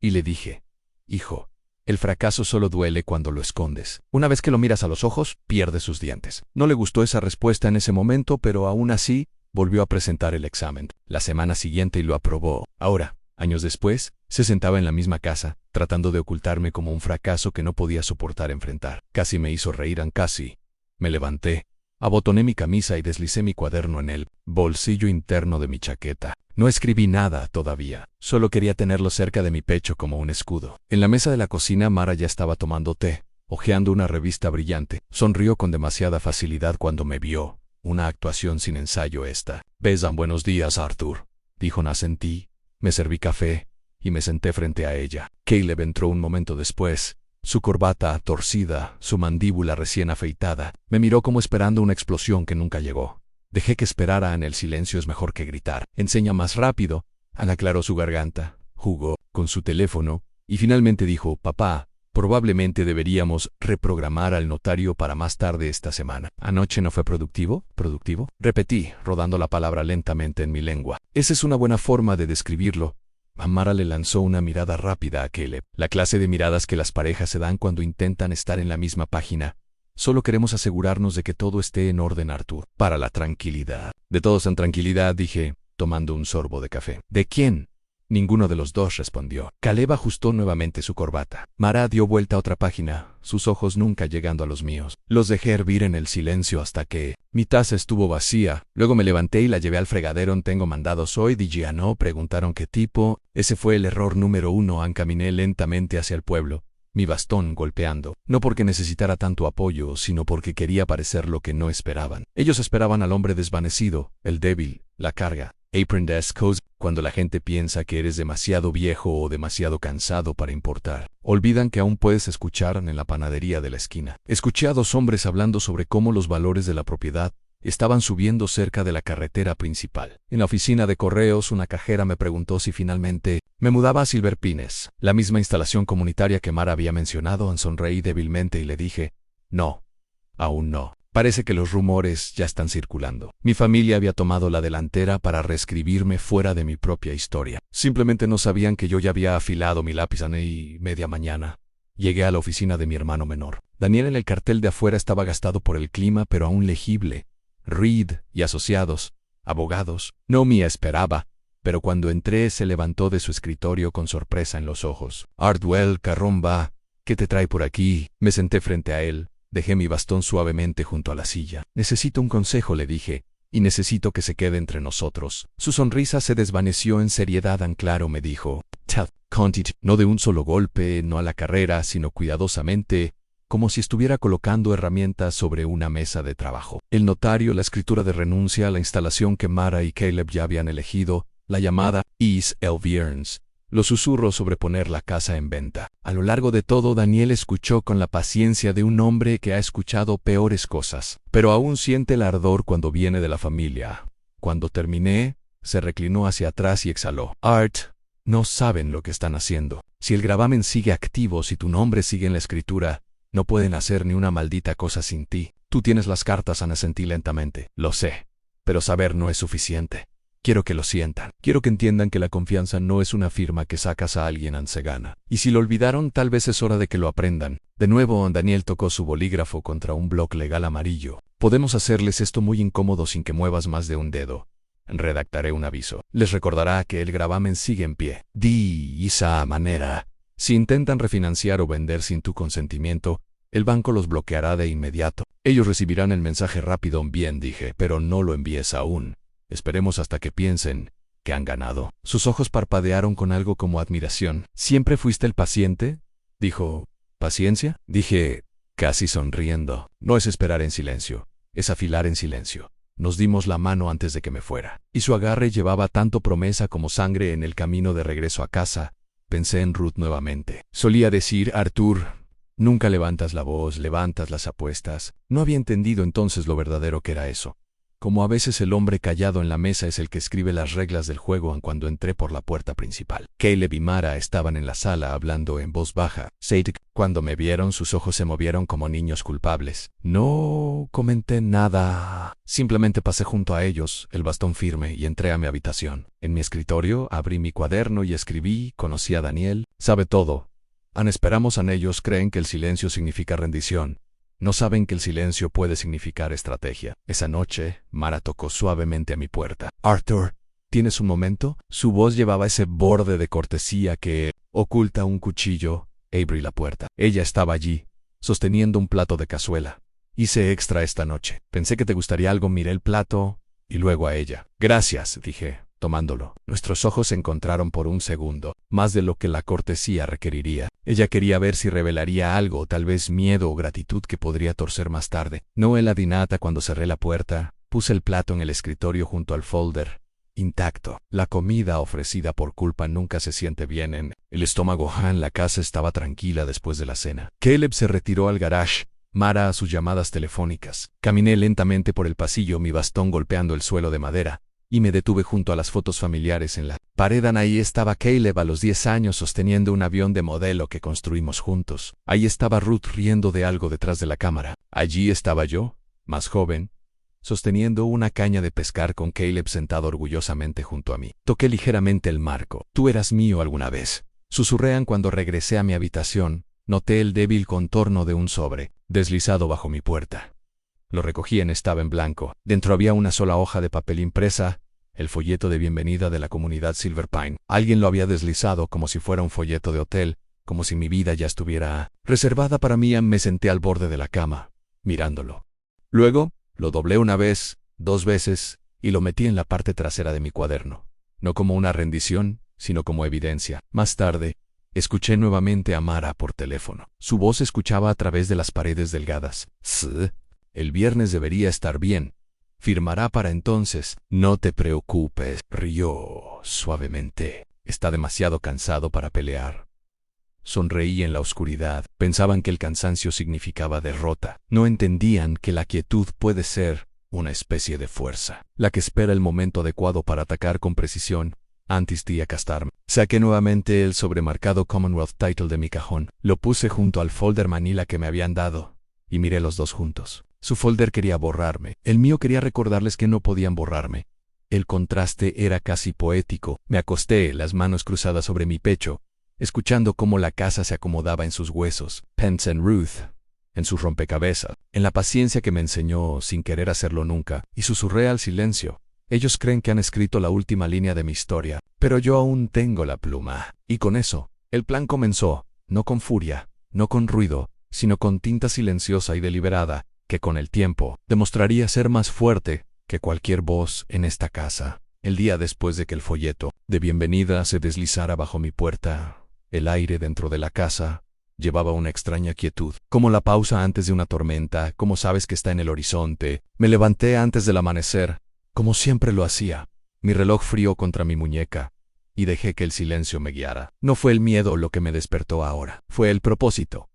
Y le dije, hijo, el fracaso solo duele cuando lo escondes. Una vez que lo miras a los ojos, pierde sus dientes. No le gustó esa respuesta en ese momento, pero aún así, volvió a presentar el examen la semana siguiente y lo aprobó. Ahora, años después, se sentaba en la misma casa, tratando de ocultarme como un fracaso que no podía soportar enfrentar. Casi me hizo reír, casi. Me levanté, abotoné mi camisa y deslicé mi cuaderno en el bolsillo interno de mi chaqueta. No escribí nada todavía, solo quería tenerlo cerca de mi pecho como un escudo. En la mesa de la cocina, Mara ya estaba tomando té, hojeando una revista brillante. Sonrió con demasiada facilidad cuando me vio. Una actuación sin ensayo esta. «Besan, buenos días, Arthur», dijo. Asentí, me serví café y me senté frente a ella. Caleb entró un momento después, su corbata torcida, su mandíbula recién afeitada. Me miró como esperando una explosión que nunca llegó. Dejé que esperara. En el silencio es mejor que gritar. Enseña más rápido. Aclaró su garganta, jugó con su teléfono y finalmente dijo, papá, probablemente deberíamos reprogramar al notario para más tarde esta semana. ¿Anoche no fue productivo? ¿Productivo? Repetí, rodando la palabra lentamente en mi lengua. Esa es una buena forma de describirlo. Mara le lanzó una mirada rápida a Caleb. La clase de miradas que las parejas se dan cuando intentan estar en la misma página. Solo queremos asegurarnos de que todo esté en orden, Arthur. Para la tranquilidad. De todos en tranquilidad, dije, tomando un sorbo de café. ¿De quién? Ninguno de los dos respondió. Caleb ajustó nuevamente su corbata. Mara dio vuelta a otra página, sus ojos nunca llegando a los míos. Los dejé hervir en el silencio hasta que mi taza estuvo vacía. Luego me levanté y la llevé al fregadero. Tengo mandados hoy, dije. No, preguntaron qué tipo. Ese fue el error número 1. Caminé lentamente hacia el pueblo, mi bastón golpeando. No porque necesitara tanto apoyo, sino porque quería parecer lo que no esperaban. Ellos esperaban al hombre desvanecido, el débil, la carga. Apron desk cause. Cuando la gente piensa que eres demasiado viejo o demasiado cansado para importar, olvidan que aún puedes escuchar en la panadería de la esquina. Escuché a 2 hombres hablando sobre cómo los valores de la propiedad estaban subiendo cerca de la carretera principal. En la oficina de correos, una cajera me preguntó si finalmente me mudaba a Silver Pines, la misma instalación comunitaria que Mara había mencionado. Sonreí débilmente y le dije, no, aún no. Parece que los rumores ya están circulando. Mi familia había tomado la delantera para reescribirme fuera de mi propia historia. Simplemente no sabían que yo ya había afilado mi lápiz a media mañana. Llegué a la oficina de mi hermano menor. Daniel en el cartel de afuera estaba gastado por el clima, pero aún legible. Reed y asociados, abogados. No me esperaba, pero cuando entré se levantó de su escritorio con sorpresa en los ojos. Ardwell, carromba, ¿qué te trae por aquí? Me senté frente a él. Dejé mi bastón suavemente junto a la silla. Necesito un consejo, le dije, y necesito que se quede entre nosotros. Su sonrisa se desvaneció en seriedad. Claro, me dijo. No de un solo golpe, no a la carrera, sino cuidadosamente, como si estuviera colocando herramientas sobre una mesa de trabajo. El notario, la escritura de renuncia, la instalación que Mara y Caleb ya habían elegido, la llamada East Elvierns, los susurros sobre poner la casa en venta. A lo largo de todo, Daniel escuchó con la paciencia de un hombre que ha escuchado peores cosas, pero aún siente el ardor cuando viene de la familia. Cuando terminé, se reclinó hacia atrás y exhaló. Art, no saben lo que están haciendo. Si el gravamen sigue activo, si tu nombre sigue en la escritura, no pueden hacer ni una maldita cosa sin ti. Tú tienes las cartas, asentí lentamente. Lo sé, pero saber no es suficiente. Quiero que lo sientan. Quiero que entiendan que la confianza no es una firma que sacas a alguien se gana. Y si lo olvidaron, tal vez es hora de que lo aprendan. De nuevo, Daniel tocó su bolígrafo contra un bloc legal amarillo. Podemos hacerles esto muy incómodo sin que muevas más de un dedo. Redactaré un aviso. Les recordará que el gravamen sigue en pie. De esa manera, si intentan refinanciar o vender sin tu consentimiento, el banco los bloqueará de inmediato. Ellos recibirán el mensaje rápido. Bien, dije, pero no lo envíes aún. Esperemos hasta que piensen que han ganado. Sus ojos parpadearon con algo como admiración. ¿Siempre fuiste el paciente?, dijo. ¿Paciencia?, dije, casi sonriendo. No es esperar en silencio, es afilar en silencio. Nos dimos la mano antes de que me fuera, y su agarre llevaba tanto promesa como sangre. En el camino de regreso a casa, pensé en Ruth nuevamente. Solía decir, Arthur, nunca levantas la voz, levantas las apuestas. No había entendido entonces lo verdadero que era eso. como a veces el hombre callado en la mesa es el que escribe las reglas del juego aun cuando entré por la puerta principal. Caleb y Mara estaban en la sala hablando en voz baja. Cuando me vieron, sus ojos se movieron como niños culpables. No comenté nada. Simplemente pasé junto a ellos, el bastón firme, y entré a mi habitación. En mi escritorio abrí mi cuaderno y escribí, conocí a Daniel, sabe todo. Esperamos en ellos, creen que el silencio significa rendición. No saben que el silencio puede significar estrategia. Esa noche, Mara tocó suavemente a mi puerta. Arthur, ¿tienes un momento? Su voz llevaba ese borde de cortesía que oculta un cuchillo. Abrí la puerta. Ella estaba allí, sosteniendo un plato de cazuela. Hice extra esta noche. Pensé que te gustaría algo, miré el plato y luego a ella. Gracias, dije, tomándolo. Nuestros ojos se encontraron por un segundo, más de lo que la cortesía requeriría. Ella quería ver si revelaría algo, tal vez miedo o gratitud que podría torcer más tarde. No la dinata cuando cerré la puerta, puse el plato en el escritorio junto al folder. Intacto. La comida ofrecida por culpa nunca se siente bien en el estómago. La casa estaba tranquila después de la cena. Caleb se retiró al garage, Mara a sus llamadas telefónicas. Caminé lentamente por el pasillo, mi bastón golpeando el suelo de madera, y me detuve junto a las fotos familiares en la pared. Ahí estaba Caleb a los 10 años sosteniendo un avión de modelo que construimos juntos. Ahí estaba Ruth riendo de algo detrás de la cámara. Allí estaba yo, más joven, sosteniendo una caña de pescar con Caleb sentado orgullosamente junto a mí. Toqué ligeramente el marco. Tú eras mío alguna vez. Susurré cuando regresé a mi habitación. Noté el débil contorno de un sobre, deslizado bajo mi puerta. Lo recogí estaba en blanco. Dentro había una sola hoja de papel impresa, el folleto de bienvenida de la comunidad Silver Pine. Alguien lo había deslizado como si fuera un folleto de hotel, como si mi vida ya estuviera reservada para mí. Me senté al borde de la cama, mirándolo. Luego, lo doblé una vez, 2 veces, y lo metí en la parte trasera de mi cuaderno. No como una rendición, sino como evidencia. Más tarde, escuché nuevamente a Mara por teléfono. Su voz se escuchaba a través de las paredes delgadas. El viernes debería estar bien. Firmará para entonces. No te preocupes, rió suavemente. Está demasiado cansado para pelear. Sonreí en la oscuridad. Pensaban que el cansancio significaba derrota. No entendían que la quietud puede ser una especie de fuerza, la que espera el momento adecuado para atacar con precisión. Antes de acostarme, saqué nuevamente el sobremarcado Commonwealth Title de mi cajón. Lo puse junto al folder manila que me habían dado, y miré los dos juntos. Su folder quería borrarme. El mío quería recordarles que no podían borrarme. El contraste era casi poético. Me acosté, las manos cruzadas sobre mi pecho, escuchando cómo la casa se acomodaba en sus huesos. Pensé en Ruth, en su rompecabezas, en la paciencia que me enseñó sin querer hacerlo nunca, y susurré al silencio. Ellos creen que han escrito la última línea de mi historia, pero yo aún tengo la pluma. Y con eso, el plan comenzó, no con furia, no con ruido, sino con tinta silenciosa y deliberada, que con el tiempo demostraría ser más fuerte que cualquier voz en esta casa. El día después de que el folleto de bienvenida se deslizara bajo mi puerta, el aire dentro de la casa llevaba una extraña quietud, como la pausa antes de una tormenta, como sabes que está en el horizonte. Me levanté antes del amanecer, como siempre lo hacía, mi reloj frío contra mi muñeca, y dejé que el silencio me guiara. No fue el miedo lo que me despertó ahora, fue el propósito.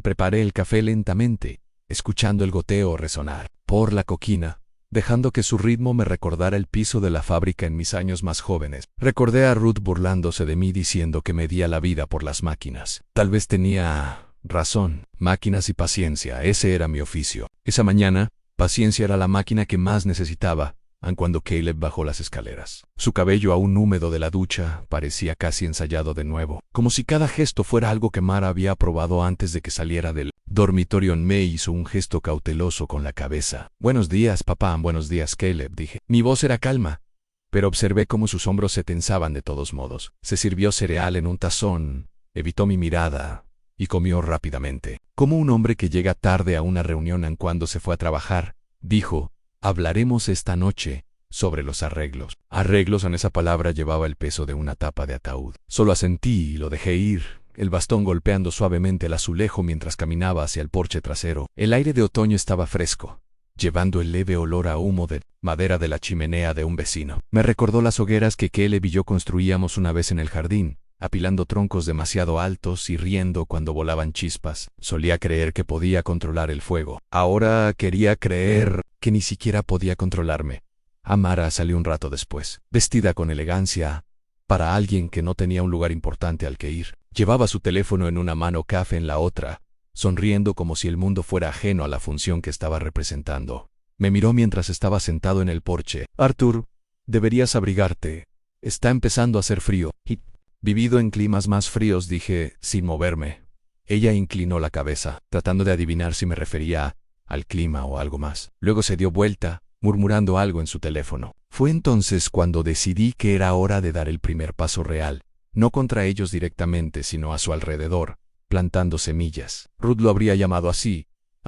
Preparé el café lentamente, escuchando el goteo resonar por la coquina, dejando que su ritmo me recordara el piso de la fábrica en mis años más jóvenes. Recordé a Ruth burlándose de mí diciendo que me día la vida por las máquinas. Tal vez tenía razón. Máquinas y paciencia, ese era mi oficio. Esa mañana, paciencia era la máquina que más necesitaba, aun cuando Caleb bajó las escaleras. Su cabello aún húmedo de la ducha parecía casi ensayado de nuevo, como si cada gesto fuera algo que Mara había aprobado antes de que saliera del dormitorio. Me hizo un gesto cauteloso con la cabeza. Buenos días, papá. Buenos días, Caleb, dije. Mi voz era calma, pero observé cómo sus hombros se tensaban de todos modos. Se sirvió cereal en un tazón, evitó mi mirada y comió rápidamente. Como un hombre que llega tarde a una reunión en cuando se fue a trabajar, dijo: hablaremos esta noche sobre los arreglos. Arreglos, en esa palabra llevaba el peso de una tapa de ataúd. Solo asentí y lo dejé ir, el bastón golpeando suavemente el azulejo mientras caminaba hacia el porche trasero. El aire de otoño estaba fresco, llevando el leve olor a humo de madera de la chimenea de un vecino. Me recordó las hogueras que Caleb y yo construíamos una vez en el jardín, apilando troncos demasiado altos y riendo cuando volaban chispas. Solía creer que podía controlar el fuego. Ahora quería creer que ni siquiera podía controlarme. Mara salió un rato después, vestida con elegancia, para alguien que no tenía un lugar importante al que ir. Llevaba su teléfono en una mano, café en la otra, sonriendo como si el mundo fuera ajeno a la función que estaba representando. Me miró mientras estaba sentado en el porche. Arthur, deberías abrigarte. Está empezando a hacer frío. Y vivido en climas más fríos, dije, sin moverme. Ella inclinó la cabeza, tratando de adivinar si me refería al clima o algo más. Luego se dio vuelta, murmurando algo en su teléfono. Fue entonces cuando decidí que era hora de dar el primer paso real, no contra ellos directamente, sino a su alrededor, plantando semillas. Ruth lo habría llamado así.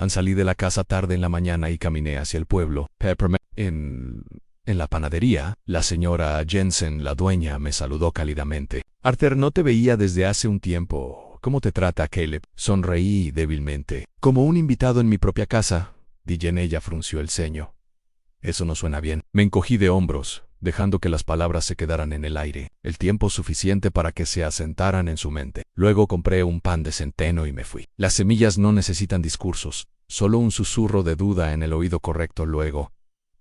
Salí de la casa tarde en la mañana y caminé hacia el pueblo. Peppermint. En la panadería, la señora Jensen, la dueña, me saludó cálidamente. Arthur, no te veía desde hace un tiempo. ¿Cómo te trata Caleb? Sonreí débilmente. Como un invitado en mi propia casa. Ella frunció el ceño. Eso no suena bien. Me encogí de hombros, dejando que las palabras se quedaran en el aire, el tiempo suficiente para que se asentaran en su mente. Luego compré un pan de centeno y me fui. Las semillas no necesitan discursos, solo un susurro de duda en el oído correcto. Luego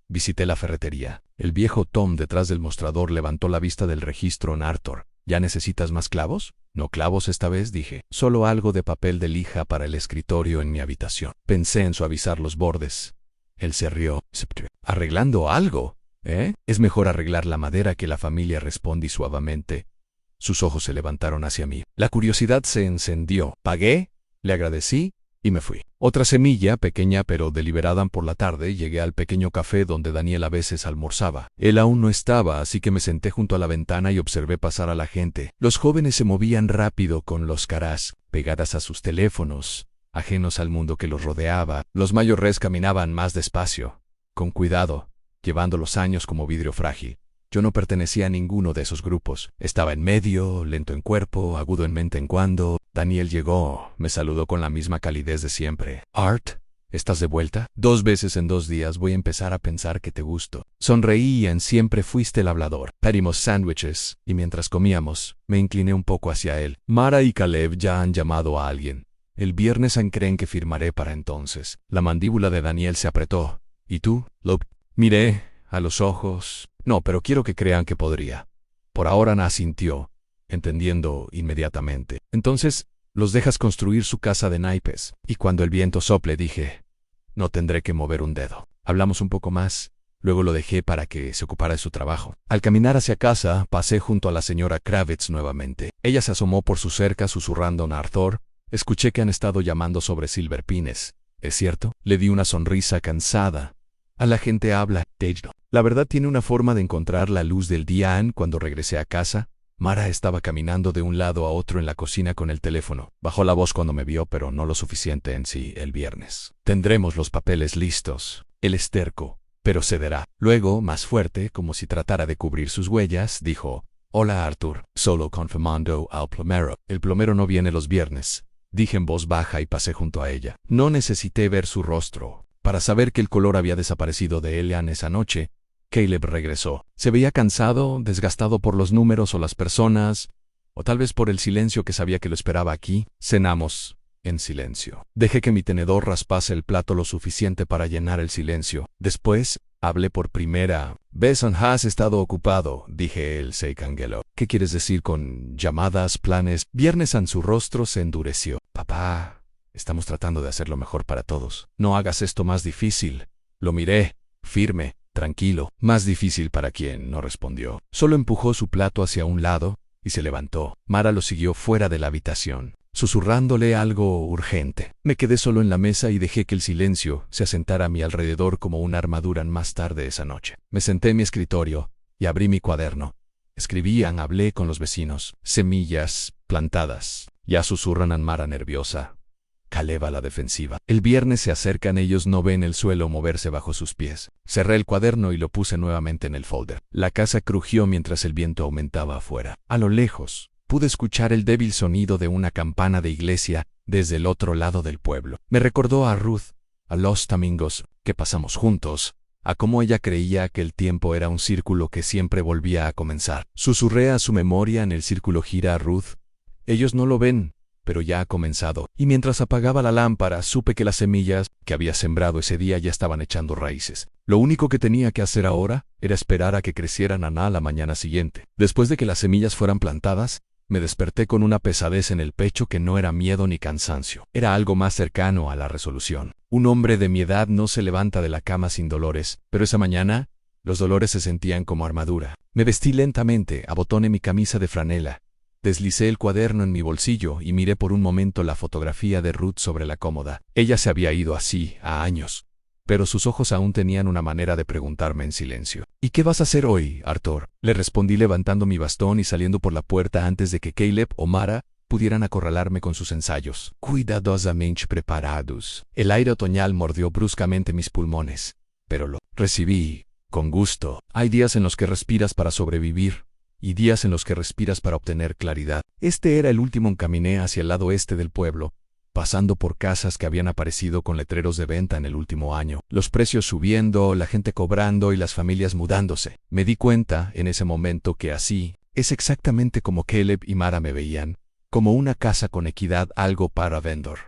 visité la ferretería. El viejo Tom detrás del mostrador levantó la vista del registro en Arthur. ¿Ya necesitas más clavos? No clavos esta vez, dije. Solo algo de papel de lija para el escritorio en mi habitación. Pensé en suavizar los bordes. Él se rió. ¿Arreglando algo? Es mejor arreglar la madera que la familia, respondí suavemente. Sus ojos se levantaron hacia mí. La curiosidad se encendió. Pagué, le agradecí y me fui. Otra semilla, pequeña pero deliberada. Por la tarde llegué al pequeño café donde Daniel a veces almorzaba. Él aún no estaba, así que me senté junto a la ventana y observé pasar a la gente. Los jóvenes se movían rápido con las caras pegadas a sus teléfonos, ajenos al mundo que los rodeaba. Los mayores caminaban más despacio, con cuidado, llevando los años como vidrio frágil. Yo no pertenecía a ninguno de esos grupos. Estaba en medio, lento en cuerpo, agudo en mente. En cuando Daniel llegó, me saludó con la misma calidez de siempre. Art, ¿estás de vuelta? 2 veces en 2 días voy a empezar a pensar que te gusto. Sonreí y en siempre fuiste el hablador. Pedimos sándwiches, y mientras comíamos, me incliné un poco hacia él. Mara y Caleb ya han llamado a alguien. El viernes creen que firmaré para entonces. La mandíbula de Daniel se apretó. ¿Y tú, Lo? Miré a los ojos. No, pero quiero que crean que podría. Por ahora asintió, entendiendo inmediatamente. Entonces, los dejas construir su casa de naipes. Y cuando el viento sople, dije, no tendré que mover un dedo. Hablamos un poco más. Luego lo dejé para que se ocupara de su trabajo. Al caminar hacia casa, pasé junto a la señora Kravitz nuevamente. Ella se asomó por su cerca susurrando a Arthur. Escuché que han estado llamando sobre Silver Pines. ¿Es cierto? Le di una sonrisa cansada. A la gente habla, Tejo. La verdad tiene una forma de encontrar la luz del día. Cuando regresé a casa, Mara estaba caminando de un lado a otro en la cocina con el teléfono. Bajó la voz cuando me vio, pero no lo suficiente en sí. El viernes tendremos los papeles listos. Él es terco, pero cederá. Luego, más fuerte, como si tratara de cubrir sus huellas, dijo, hola Arthur, solo confirmando al plomero. El plomero no viene los viernes, dije en voz baja y pasé junto a ella. No necesité ver su rostro para saber que el color había desaparecido de Elian esa noche. Caleb regresó. Se veía cansado, desgastado por los números o las personas, o tal vez por el silencio que sabía que lo esperaba aquí. Cenamos en silencio. Dejé que mi tenedor raspase el plato lo suficiente para llenar el silencio. Después, hablé por primera vez. Has estado ocupado, dije él se cangueló. ¿Qué quieres decir con llamadas, planes? Viernes su rostro se endureció. Papá, estamos tratando de hacer lo mejor para todos. No hagas esto más difícil. Lo miré, firme. Tranquilo. Más difícil para quién, no respondió. Solo empujó su plato hacia un lado y se levantó. Mara lo siguió fuera de la habitación, susurrándole algo urgente. Me quedé solo en la mesa y dejé que el silencio se asentara a mi alrededor como una armadura. Más tarde esa noche, me senté en mi escritorio y abrí mi cuaderno. Escribían, hablé con los vecinos. Semillas plantadas. Ya susurran Mara nerviosa. Caleb a la defensiva. El viernes se acercan, ellos no ven el suelo moverse bajo sus pies. Cerré el cuaderno y lo puse nuevamente en el folder. La casa crujió mientras el viento aumentaba afuera. A lo lejos, pude escuchar el débil sonido de una campana de iglesia desde el otro lado del pueblo. Me recordó a Ruth, a los domingos que pasamos juntos, a cómo ella creía que el tiempo era un círculo que siempre volvía a comenzar. Susurré a su memoria, en el círculo gira a Ruth. Ellos no lo ven, pero ya ha comenzado. Y mientras apagaba la lámpara, supe que las semillas que había sembrado ese día ya estaban echando raíces. Lo único que tenía que hacer ahora era esperar a que crecieran a la mañana siguiente. Después de que las semillas fueran plantadas, me desperté con una pesadez en el pecho que no era miedo ni cansancio. Era algo más cercano a la resolución. Un hombre de mi edad no se levanta de la cama sin dolores, pero esa mañana los dolores se sentían como armadura. Me vestí lentamente, abotoné mi camisa de franela, deslicé el cuaderno en mi bolsillo y miré por un momento la fotografía de Ruth sobre la cómoda. Ella se había ido así, a años, pero sus ojos aún tenían una manera de preguntarme en silencio. ¿Y qué vas a hacer hoy, Arthur? Le respondí levantando mi bastón y saliendo por la puerta antes de que Caleb o Mara pudieran acorralarme con sus ensayos. Cuidadosamente preparados. El aire otoñal mordió bruscamente mis pulmones, pero lo recibí con gusto. Hay días en los que respiras para sobrevivir y días en los que respiras para obtener claridad. Este era el último. Caminé hacia el lado este del pueblo, pasando por casas que habían aparecido con letreros de venta en el último año. Los precios subiendo, la gente cobrando y las familias mudándose. Me di cuenta en ese momento que así es exactamente como Caleb y Mara me veían, como una casa con equidad, algo para vender.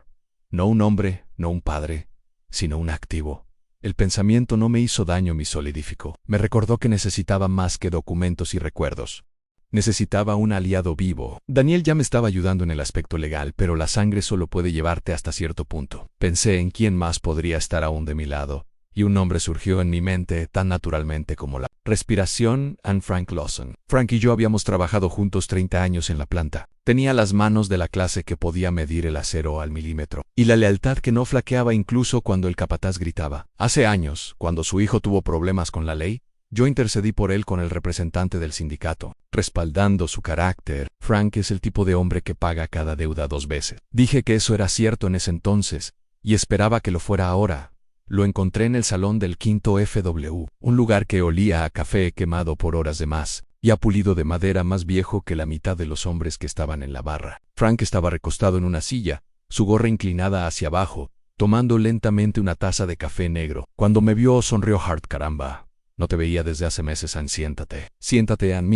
No un hombre, no un padre, sino un activo. El pensamiento no me hizo daño, me solidificó. Me recordó que necesitaba más que documentos y recuerdos. Necesitaba un aliado vivo. Daniel ya me estaba ayudando en el aspecto legal, pero la sangre solo puede llevarte hasta cierto punto. Pensé en quién más podría estar aún de mi lado, y un nombre surgió en mi mente tan naturalmente como la respiración: Anne Frank Lawson. Frank y yo habíamos trabajado juntos 30 años en la planta. Tenía las manos de la clase que podía medir el acero al milímetro, y la lealtad que no flaqueaba incluso cuando el capataz gritaba. Hace años, cuando su hijo tuvo problemas con la ley, yo intercedí por él con el representante del sindicato, respaldando su carácter. Frank es el tipo de hombre que paga cada deuda 2 veces. Dije que eso era cierto en ese entonces, y esperaba que lo fuera ahora. Lo encontré en el salón del quinto FW, un lugar que olía a café quemado por horas de más, y a pulido de madera más viejo que la mitad de los hombres que estaban en la barra. Frank estaba recostado en una silla, su gorra inclinada hacia abajo, tomando lentamente una taza de café negro. Cuando me vio sonrió. Hart, caramba. No te veía desde hace meses, Ann. Siéntate. Siéntate, Ann.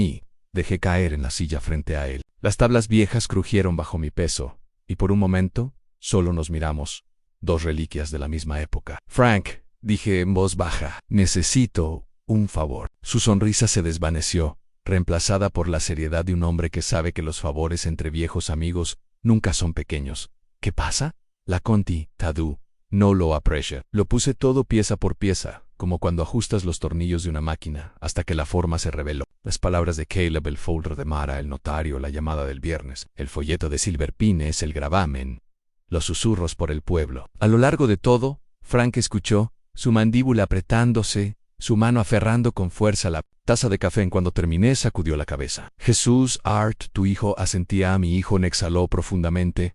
Dejé caer en la silla frente a él. Las tablas viejas crujieron bajo mi peso, y por un momento, solo nos miramos. 2 reliquias de la misma época. Frank, dije en voz baja, necesito un favor. Su sonrisa se desvaneció, reemplazada por la seriedad de un hombre que sabe que los favores entre viejos amigos nunca son pequeños. ¿Qué pasa? La conti, Tadu, no lo aprecia. Lo puse todo pieza por pieza, como cuando ajustas los tornillos de una máquina, hasta que la forma se reveló. Las palabras de Caleb, el folder de Mara, el notario, la llamada del viernes, el folleto de Silverpines, el gravamen, los susurros por el pueblo. A lo largo de todo, Frank escuchó, su mandíbula apretándose, su mano aferrando con fuerza la taza de café. Cuando terminé, sacudió la cabeza. Jesús, Art, tu hijo, asentía a mi hijo. Exhaló profundamente.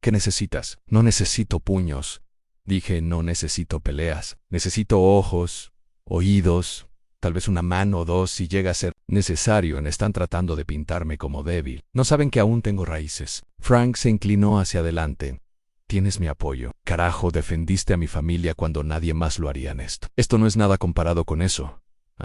¿Qué necesitas? No necesito puños. Dije, no necesito peleas. Necesito ojos, oídos, tal vez una mano o 2 si llega a ser necesario. Están tratando de pintarme como débil. No saben que aún tengo raíces. Frank se inclinó hacia adelante. Tienes mi apoyo. Carajo, defendiste a mi familia cuando nadie más lo haría en esto. Esto no es nada comparado con eso.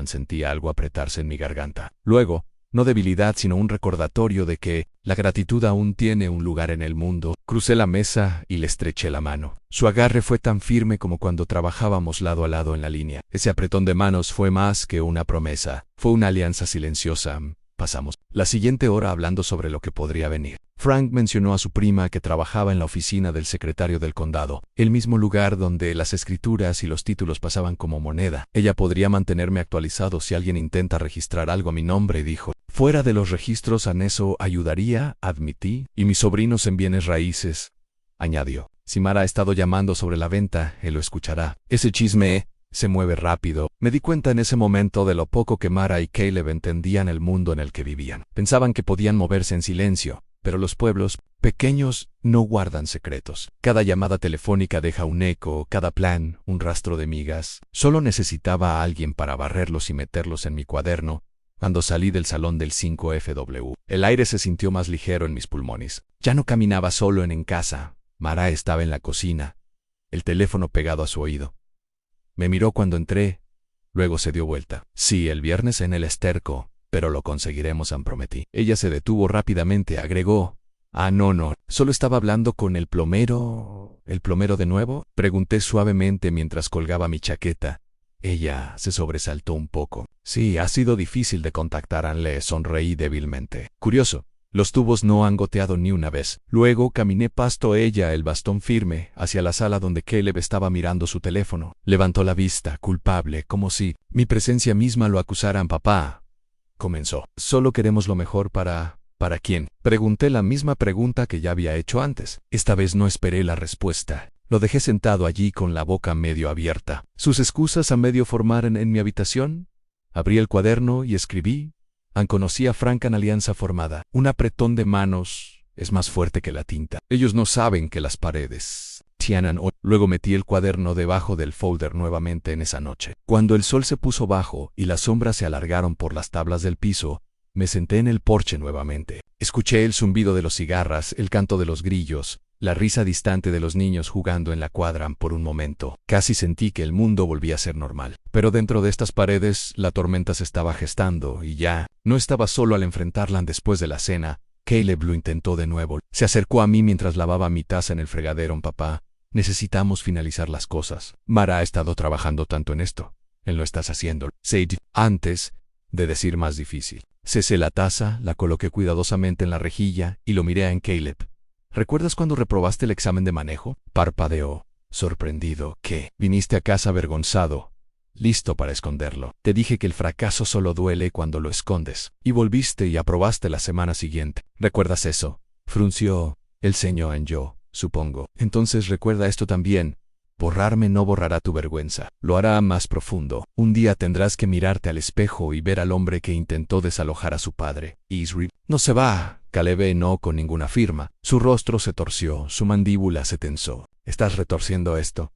Sentí algo apretarse en mi garganta. Luego, no debilidad sino un recordatorio de que la gratitud aún tiene un lugar en el mundo. Crucé la mesa y le estreché la mano. Su agarre fue tan firme como cuando trabajábamos lado a lado en la línea. Ese apretón de manos fue más que una promesa. Fue una alianza silenciosa. Pasamos la siguiente hora hablando sobre lo que podría venir. Frank mencionó a su prima que trabajaba en la oficina del secretario del condado, el mismo lugar donde las escrituras y los títulos pasaban como moneda. Ella podría mantenerme actualizado si alguien intenta registrar algo a mi nombre, dijo. Fuera de los registros, en eso ayudaría, admití, y mis sobrinos en bienes raíces, añadió. Si Mara ha estado llamando sobre la venta, él lo escuchará. Ese chisme se mueve rápido. Me di cuenta en ese momento de lo poco que Mara y Caleb entendían el mundo en el que vivían. Pensaban que podían moverse en silencio, pero los pueblos pequeños no guardan secretos. Cada llamada telefónica deja un eco, cada plan, un rastro de migas. Solo necesitaba a alguien para barrerlos y meterlos en mi cuaderno. Cuando salí del salón del 5FW, el aire se sintió más ligero en mis pulmones. Ya no caminaba solo en casa. Mara estaba en la cocina, el teléfono pegado a su oído. Me miró cuando entré, luego se dio vuelta. Sí, el viernes en el esterco, pero lo conseguiremos, prometí. Ella se detuvo rápidamente, agregó, No, no. Solo estaba hablando con el plomero. ¿El plomero de nuevo? Pregunté suavemente mientras colgaba mi chaqueta. Ella se sobresaltó un poco. Sí, ha sido difícil de contactar. Le sonreí débilmente. Curioso. Los tubos no han goteado ni una vez. Luego caminé pasto ella, el bastón firme, hacia la sala donde Caleb estaba mirando su teléfono. Levantó la vista, culpable, como si mi presencia misma lo acusara. Papá, comenzó. Solo queremos lo mejor para... ¿Para quién? Pregunté la misma pregunta que ya había hecho antes. Esta vez no esperé la respuesta. Lo dejé sentado allí con la boca medio abierta. ¿Sus excusas a medio formar en mi habitación? Abrí el cuaderno y escribí. Conocí a Frank en alianza formada. Un apretón de manos es más fuerte que la tinta. Ellos no saben que las paredes tienen hoy. Luego metí el cuaderno debajo del folder nuevamente en esa noche. Cuando el sol se puso bajo y las sombras se alargaron por las tablas del piso, me senté en el porche nuevamente. Escuché el zumbido de los cigarras, el canto de los grillos, la risa distante de los niños jugando en la cuadra. Por un momento, casi sentí que el mundo volvía a ser normal. Pero dentro de estas paredes, la tormenta se estaba gestando y ya no estaba solo al enfrentarla. Después de la cena, Caleb lo intentó de nuevo. Se acercó a mí mientras lavaba mi taza en el fregadero. Papá, necesitamos finalizar las cosas. Mara ha estado trabajando tanto en esto. Él lo estás haciendo. Sage, antes de decir más difícil. Cesé la taza, la coloqué cuidadosamente en la rejilla y lo miré en Caleb. ¿Recuerdas cuando reprobaste el examen de manejo? Parpadeó, sorprendido. ¿Qué? Viniste a casa avergonzado, listo para esconderlo. Te dije que el fracaso solo duele cuando lo escondes. Y volviste y aprobaste la semana siguiente. ¿Recuerdas eso? Frunció el ceño en yo, supongo. Entonces recuerda esto también. Borrarme no borrará tu vergüenza, lo hará más profundo. Un día tendrás que mirarte al espejo y ver al hombre que intentó desalojar a su padre. Israel no se va. Caleb no con ninguna firma. Su rostro se torció, su mandíbula se tensó. ¿Estás retorciendo esto?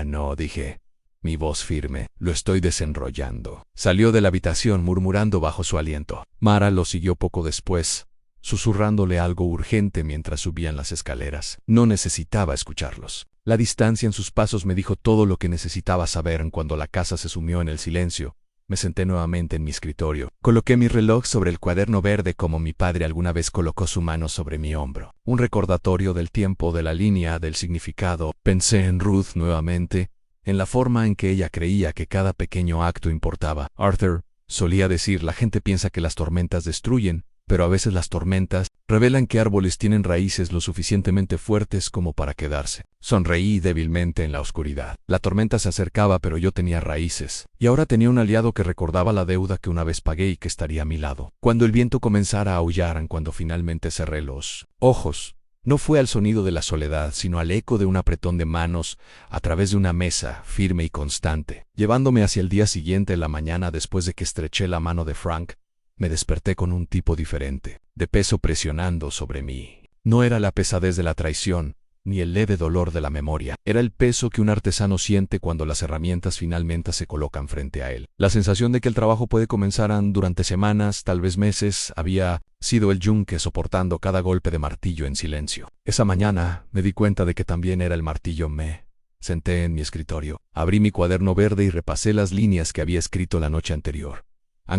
No, dije. Mi voz firme. Lo estoy desenrollando. Salió de la habitación murmurando bajo su aliento. Mara lo siguió poco después, susurrándole algo urgente mientras subían las escaleras. No necesitaba escucharlos. La distancia en sus pasos me dijo todo lo que necesitaba saber. Cuando la casa se sumió en el silencio, me senté nuevamente en mi escritorio. Coloqué mi reloj sobre el cuaderno verde como mi padre alguna vez colocó su mano sobre mi hombro. Un recordatorio del tiempo, de la línea, del significado. Pensé en Ruth nuevamente, en la forma en que ella creía que cada pequeño acto importaba. Arthur solía decir, la gente piensa que las tormentas destruyen, pero a veces las tormentas revelan que árboles tienen raíces lo suficientemente fuertes como para quedarse. Sonreí débilmente en la oscuridad. La tormenta se acercaba, pero yo tenía raíces. Y ahora tenía un aliado que recordaba la deuda que una vez pagué y que estaría a mi lado. Cuando el viento comenzara a aullar, cuando finalmente cerré los ojos, no fue al sonido de la soledad, sino al eco de un apretón de manos a través de una mesa, firme y constante, llevándome hacia el día siguiente. La mañana después de que estreché la mano de Frank, me desperté con un tipo diferente, de peso presionando sobre mí. No era la pesadez de la traición, ni el leve dolor de la memoria. Era el peso que un artesano siente cuando las herramientas finalmente se colocan frente a él. La sensación de que el trabajo puede comenzar durante semanas, tal vez meses, había sido el yunque soportando cada golpe de martillo en silencio. Esa mañana me di cuenta de que también era el martillo. Me senté en mi escritorio, abrí mi cuaderno verde y repasé las líneas que había escrito la noche anterior.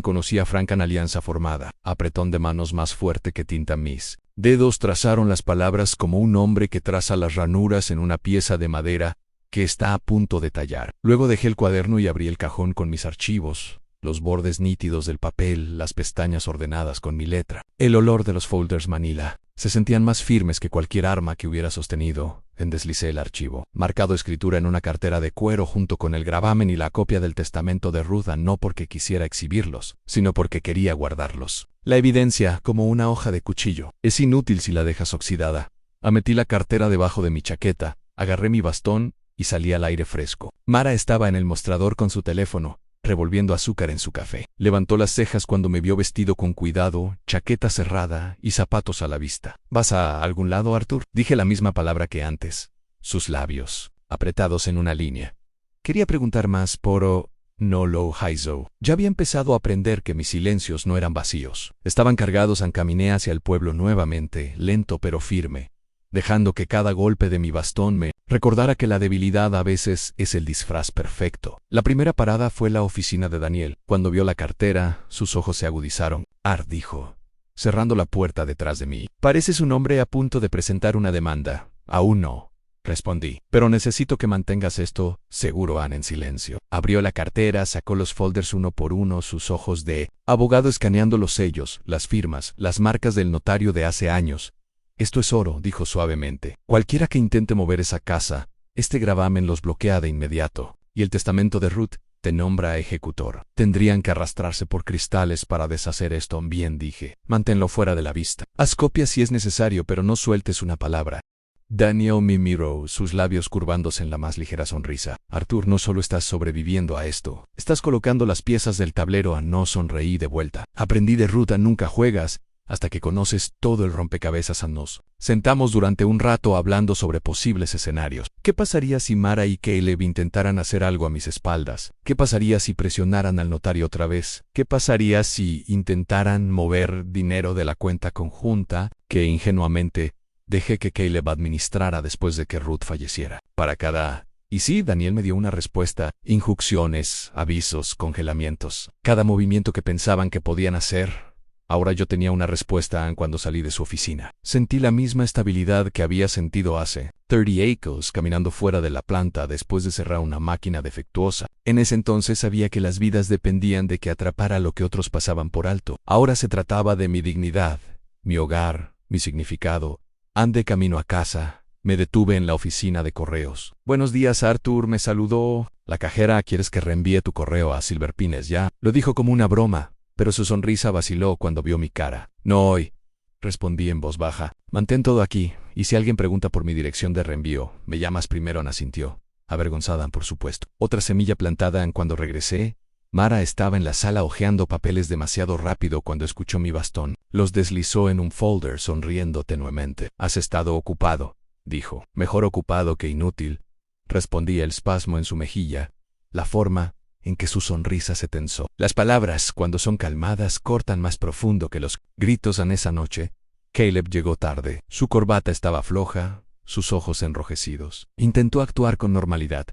Conocí a Frank en alianza formada. Apretón de manos más fuerte que tinta. Mis dedos trazaron las palabras como un hombre que traza las ranuras en una pieza de madera que está a punto de tallar. Luego dejé el cuaderno y abrí el cajón con mis archivos, los bordes nítidos del papel, las pestañas ordenadas con mi letra. El olor de los folders Manila se sentían más firmes que cualquier arma que hubiera sostenido. Deslicé el archivo, marcado escritura en una cartera de cuero junto con el gravamen y la copia del testamento de Ruth, no porque quisiera exhibirlos, sino porque quería guardarlos. La evidencia, como una hoja de cuchillo, es inútil si la dejas oxidada. Metí la cartera debajo de mi chaqueta, agarré mi bastón y salí al aire fresco. Mara estaba en el mostrador con su teléfono, revolviendo azúcar en su café. Levantó las cejas cuando me vio vestido con cuidado, chaqueta cerrada y zapatos a la vista. ¿Vas a algún lado, Arthur? Dije la misma palabra que antes. Sus labios, apretados en una línea. Quería preguntar más por... no lo hizo. Ya había empezado a aprender que mis silencios no eran vacíos. Estaban cargados. Caminé hacia el pueblo nuevamente, lento pero firme, dejando que cada golpe de mi bastón me recordara que la debilidad a veces es el disfraz perfecto. La primera parada fue la oficina de Daniel. Cuando vio la cartera, sus ojos se agudizaron. Dijo, cerrando la puerta detrás de mí. Pareces un hombre a punto de presentar una demanda. Aún no, respondí. Pero necesito que mantengas esto seguro, Anne, en silencio. Abrió la cartera, sacó los folders uno por uno, sus ojos de abogado escaneando los sellos, las firmas, las marcas del notario de hace años. Esto es oro, dijo suavemente. Cualquiera que intente mover esa casa, este gravamen los bloquea de inmediato. Y el testamento de Ruth te nombra ejecutor. Tendrían que arrastrarse por cristales para deshacer esto. Bien, dije. Manténlo fuera de la vista. Haz copias si es necesario, pero no sueltes una palabra. Daniel me miró, sus labios curvándose en la más ligera sonrisa. Arthur, no solo estás sobreviviendo a esto. Estás colocando las piezas del tablero. A no sonreí de vuelta. Aprendí de Ruth a nunca juegas hasta que conoces todo el rompecabezas. Nos sentamos durante un rato hablando sobre posibles escenarios. ¿Qué pasaría si Mara y Caleb intentaran hacer algo a mis espaldas? ¿Qué pasaría si presionaran al notario otra vez? ¿Qué pasaría si intentaran mover dinero de la cuenta conjunta que ingenuamente dejé que Caleb administrara después de que Ruth falleciera? Para cada... Y sí, Daniel me dio una respuesta. Injunciones, avisos, congelamientos. Cada movimiento que pensaban que podían hacer. Ahora yo tenía una respuesta cuando salí de su oficina. Sentí la misma estabilidad que había sentido hace 30 acres caminando fuera de la planta después de cerrar una máquina defectuosa. En ese entonces sabía que las vidas dependían de que atrapara lo que otros pasaban por alto. Ahora se trataba de mi dignidad, mi hogar, mi significado. Andé camino a casa. Me detuve en la oficina de correos. Buenos días, Arthur, me saludó. La cajera, ¿quieres que reenvíe tu correo a Silver Pines ya? Lo dijo como una broma, pero su sonrisa vaciló cuando vio mi cara. No hoy, respondí en voz baja. Mantén todo aquí, y si alguien pregunta por mi dirección de reenvío, me llamas primero. Ana asintió, avergonzada, por supuesto. Otra semilla plantada en cuando regresé. Mara estaba en la sala hojeando papeles demasiado rápido cuando escuchó mi bastón. Los deslizó en un folder sonriendo tenuemente. Has estado ocupado, dijo. Mejor ocupado que inútil, respondí, el espasmo en su mejilla, la forma en que su sonrisa se tensó. Las palabras, cuando son calmadas, cortan más profundo que los gritos. En esa noche, Caleb llegó tarde. Su corbata estaba floja, sus ojos enrojecidos. Intentó actuar con normalidad,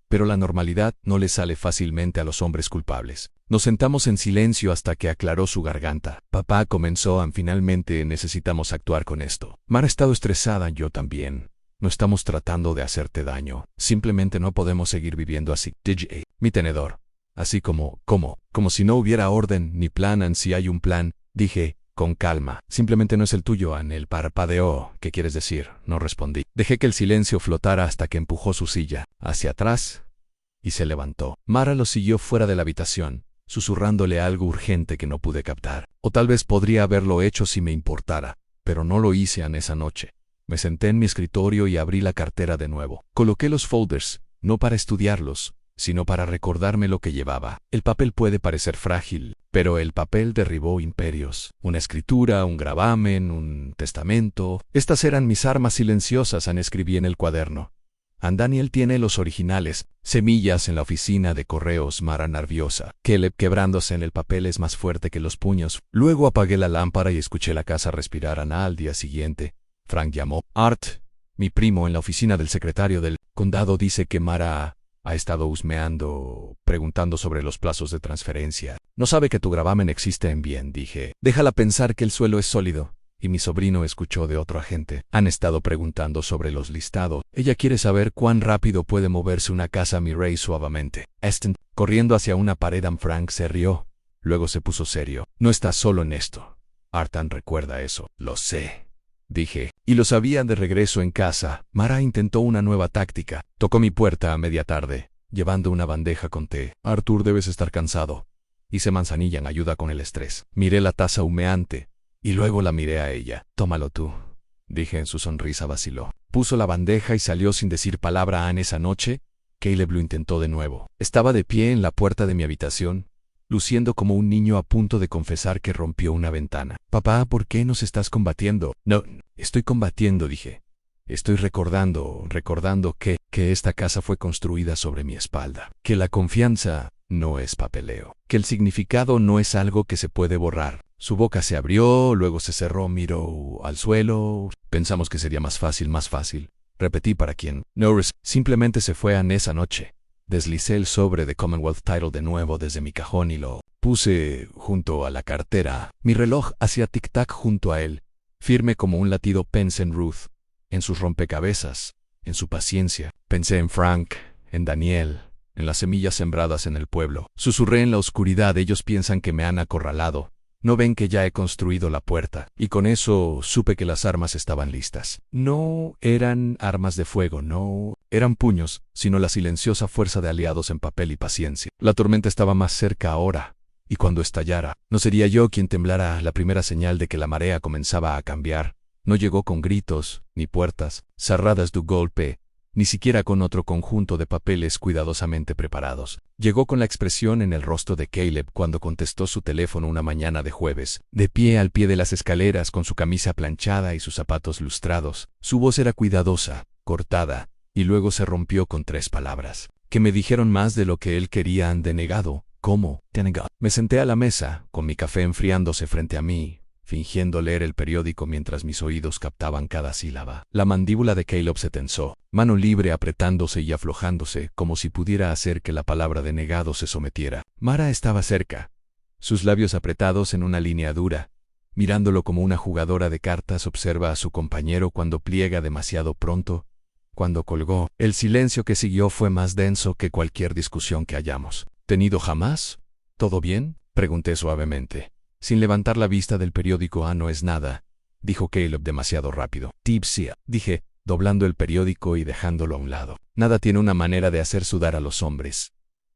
pero la normalidad no le sale fácilmente a los hombres culpables. Nos sentamos en silencio hasta que aclaró su garganta. Papá, comenzó, finalmente necesitamos actuar con esto. Mara ha estado estresada, yo también. No estamos tratando de hacerte daño. Simplemente no podemos seguir viviendo así. DJ, mi tenedor. Así como si no hubiera orden ni plan. Si hay un plan, dije, con calma. Simplemente no es el tuyo, Anne. Él parpadeó. ¿Qué quieres decir? No respondí. Dejé que el silencio flotara hasta que empujó su silla hacia atrás y se levantó. Mara lo siguió fuera de la habitación, susurrándole algo urgente que no pude captar. O tal vez podría haberlo hecho si me importara, pero no lo hice en esa noche. Me senté en mi escritorio y abrí la cartera de nuevo. Coloqué los folders, no para estudiarlos, sino para recordarme lo que llevaba. El papel puede parecer frágil, pero el papel derribó imperios. Una escritura, un gravamen, un testamento. Estas eran mis armas silenciosas. Escribí en el cuaderno. Daniel tiene los originales. Semillas en la oficina de correos. Mara nerviosa. Caleb quebrándose en el papel es más fuerte que los puños. Luego apagué la lámpara y escuché la casa respirar. Al día siguiente, Frank llamó. Art, mi primo en la oficina del secretario del condado, dice que Mara ha estado husmeando, preguntando sobre los plazos de transferencia. No sabe que tu gravamen existe en bien, dije. Déjala pensar que el suelo es sólido. Y mi sobrino escuchó de otro agente. Han estado preguntando sobre los listados. Ella quiere saber cuán rápido puede moverse una casa. Miré suavemente. Corriendo hacia una pared. Frank se rió. Luego se puso serio. No estás solo en esto. Artan recuerda eso. Lo sé, dije. Y lo sabía. De regreso en casa, Mara intentó una nueva táctica. Tocó mi puerta a media tarde, llevando una bandeja con té. Arthur, debes estar cansado. Hice manzanilla en ayuda con el estrés. Miré la taza humeante, y luego la miré a ella. Tómalo tú, dije. En su sonrisa vaciló. Puso la bandeja y salió sin decir palabra. En esa noche, Caleb lo intentó de nuevo. Estaba de pie en la puerta de mi habitación, luciendo como un niño a punto de confesar que rompió una ventana. Papá, ¿por qué nos estás combatiendo? No, estoy combatiendo, dije. Estoy recordando que esta casa fue construida sobre mi espalda. Que la confianza no es papeleo. Que el significado no es algo que se puede borrar. Su boca se abrió, luego se cerró, miró al suelo. Pensamos que sería más fácil. Repetí para quién. Norris simplemente se fue en esa noche. Deslicé el sobre de Commonwealth Title de nuevo desde mi cajón y lo Puse junto a la cartera. Mi reloj hacía tic-tac junto a él, firme como un latido. Pensé en Ruth, en sus rompecabezas, en su paciencia. Pensé en Frank, en Daniel, en las semillas sembradas en el pueblo. Susurré en la oscuridad: ellos piensan que me han acorralado. No ven que ya he construido la puerta. Y con eso supe que las armas estaban listas. No eran armas de fuego, no eran puños, sino la silenciosa fuerza de aliados en papel y paciencia. La tormenta estaba más cerca ahora, y cuando estallara, no sería yo quien temblara. La primera señal de que la marea comenzaba a cambiar no llegó con gritos, ni puertas cerradas de golpe, ni siquiera con otro conjunto de papeles cuidadosamente preparados. Llegó con la expresión en el rostro de Caleb cuando contestó su teléfono una mañana de jueves, de pie al pie de las escaleras con su camisa planchada y sus zapatos lustrados. Su voz era cuidadosa, cortada, y luego se rompió con 3 palabras, que me dijeron más de lo que él quería. Han denegado. ¿Cómo? Denegado. Me senté a la mesa, con mi café enfriándose frente a mí, fingiendo leer el periódico mientras mis oídos captaban cada sílaba. La mandíbula de Caleb se tensó, mano libre apretándose y aflojándose, como si pudiera hacer que la palabra denegado se sometiera. Mara estaba cerca, sus labios apretados en una línea dura, mirándolo como una jugadora de cartas observa a su compañero cuando pliega demasiado pronto. Cuando colgó, el silencio que siguió fue más denso que cualquier discusión que hayamos tenido jamás. ¿Todo bien?, pregunté suavemente, sin levantar la vista del periódico. No es nada, dijo Caleb demasiado rápido. Tipsia, dije, doblando el periódico y dejándolo a un lado. Nada tiene una manera de hacer sudar a los hombres.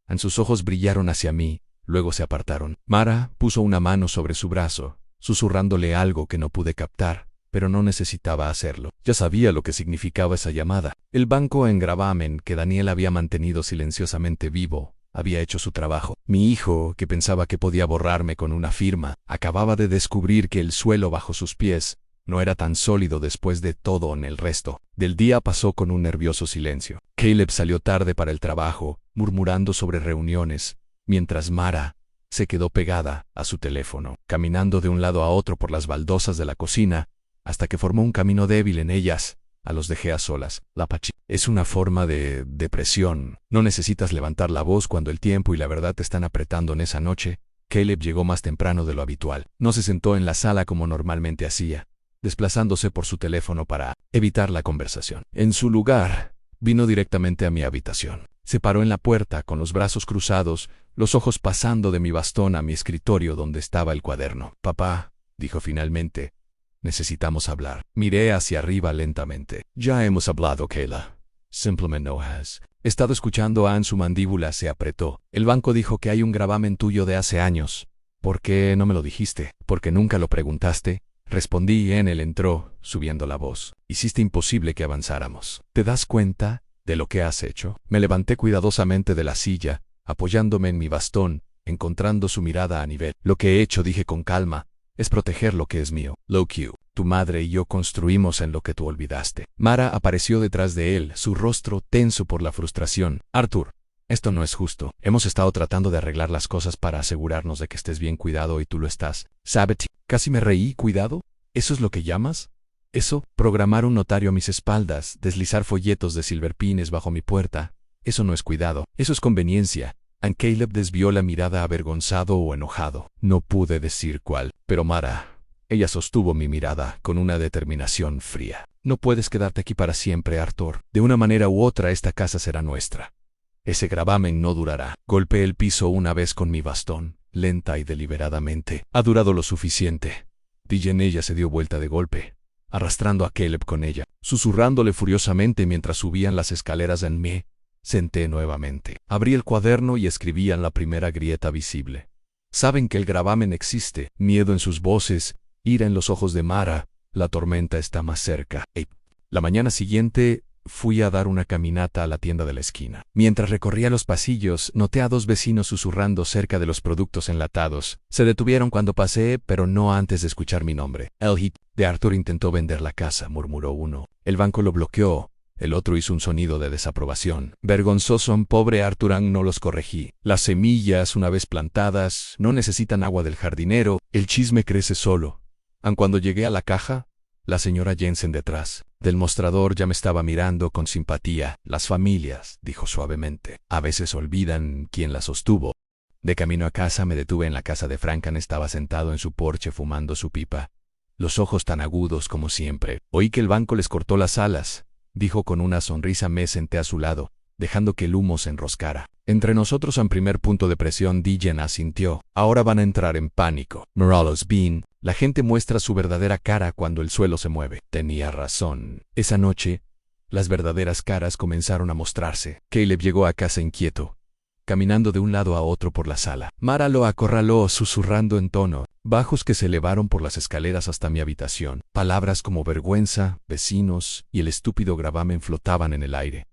En sus ojos brillaron hacia mí, luego se apartaron. Mara puso una mano sobre su brazo, susurrándole algo que no pude captar, pero no necesitaba hacerlo. Ya sabía lo que significaba esa llamada. El banco en gravamen que Daniel había mantenido silenciosamente vivo había hecho su trabajo. Mi hijo, que pensaba que podía borrarme con una firma, acababa de descubrir que el suelo bajo sus pies no era tan sólido después de todo. En el resto del día pasó con un nervioso silencio. Caleb salió tarde para el trabajo, murmurando sobre reuniones, mientras Mara se quedó pegada a su teléfono, caminando de un lado a otro por las baldosas de la cocina, hasta que formó un camino débil en ellas. Los dejé a solas. La pachi es una forma de depresión. No necesitas levantar la voz cuando el tiempo y la verdad te están apretando. En esa noche, Caleb llegó más temprano de lo habitual. No se sentó en la sala como normalmente hacía, desplazándose por su teléfono para evitar la conversación. En su lugar, vino directamente a mi habitación. Se paró en la puerta con los brazos cruzados, los ojos pasando de mi bastón a mi escritorio donde estaba el cuaderno. Papá, dijo finalmente, necesitamos hablar. Miré hacia arriba lentamente. Ya hemos hablado, Kayla. Simplemente no has estado escuchando. Su mandíbula se apretó. El banco dijo que hay un gravamen tuyo de hace años. ¿Por qué no me lo dijiste? Porque nunca lo preguntaste. Respondí y en él entró, subiendo la voz. Hiciste imposible que avanzáramos. ¿Te das cuenta de lo que has hecho? Me levanté cuidadosamente de la silla, apoyándome en mi bastón, encontrando su mirada a nivel. Lo que he hecho, dije con calma, es proteger lo que es mío. Loki, tu madre y yo construimos en lo que tú olvidaste. Mara apareció detrás de él, su rostro tenso por la frustración. Arthur, esto no es justo. Hemos estado tratando de arreglar las cosas para asegurarnos de que estés bien cuidado y tú lo estás. ¿Sabes? Casi me reí. ¿Cuidado? ¿Eso es lo que llamas? Eso, programar un notario a mis espaldas, deslizar folletos de silverpines bajo mi puerta. Eso no es cuidado. Eso es conveniencia. Caleb desvió la mirada avergonzado o enojado. No pude decir cuál, pero Mara, ella sostuvo mi mirada con una determinación fría. No puedes quedarte aquí para siempre, Arthur. De una manera u otra esta casa será nuestra. Ese gravamen no durará. Golpeé el piso una vez con mi bastón, lenta y deliberadamente. Ha durado lo suficiente. Ella se dio vuelta de golpe, arrastrando a Caleb con ella, susurrándole furiosamente mientras subían las escaleras. Me senté nuevamente. Abrí el cuaderno y escribí en la primera grieta visible. Saben que el gravamen existe. Miedo en sus voces, ira en los ojos de Mara. La tormenta está más cerca. La mañana siguiente fui a dar una caminata a la tienda de la esquina. Mientras recorría los pasillos, noté a 2 vecinos susurrando cerca de los productos enlatados. Se detuvieron cuando pasé, pero no antes de escuchar mi nombre. El hit de Arthur intentó vender la casa, murmuró uno. El banco lo bloqueó. El otro hizo un sonido de desaprobación. Vergonzoso, pobre Arthur, no los corregí. Las semillas, una vez plantadas, no necesitan agua del jardinero. El chisme crece solo. Cuando llegué a la caja, la señora Jensen detrás del mostrador ya me estaba mirando con simpatía. Las familias, dijo suavemente, a veces olvidan quién las sostuvo. De camino a casa me detuve en la casa de Frankan. Estaba sentado en su porche fumando su pipa, los ojos tan agudos como siempre. Oí que el banco les cortó las alas, dijo con una sonrisa. Me senté a su lado, dejando que el humo se enroscara. Entre nosotros en primer punto de presión. Dijen asintió. Ahora van a entrar en pánico. Moralos Bean. La gente muestra su verdadera cara cuando el suelo se mueve. Tenía razón. Esa noche, las verdaderas caras comenzaron a mostrarse. Caleb llegó a casa inquieto, caminando de un lado a otro por la sala. Mara lo acorraló susurrando en tono bajos que se elevaron por las escaleras hasta mi habitación. Palabras como vergüenza, vecinos y el estúpido gravamen flotaban en el aire.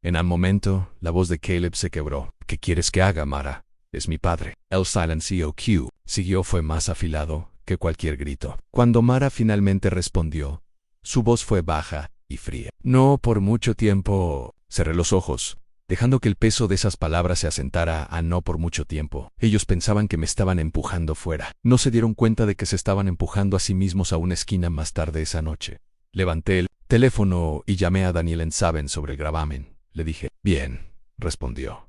En un momento, la voz de Caleb se quebró. ¿Qué quieres que haga, Mara? Es mi padre. El silencio que siguió fue más afilado que cualquier grito. Cuando Mara finalmente respondió, su voz fue baja y fría. No por mucho tiempo. Cerré los ojos, dejando que el peso de esas palabras se asentara a no por mucho tiempo. Ellos pensaban que me estaban empujando fuera. No se dieron cuenta de que se estaban empujando a sí mismos a una esquina más tarde esa noche. Levanté el teléfono y llamé a Daniel en Saben sobre el gravamen. Le dije, bien, respondió.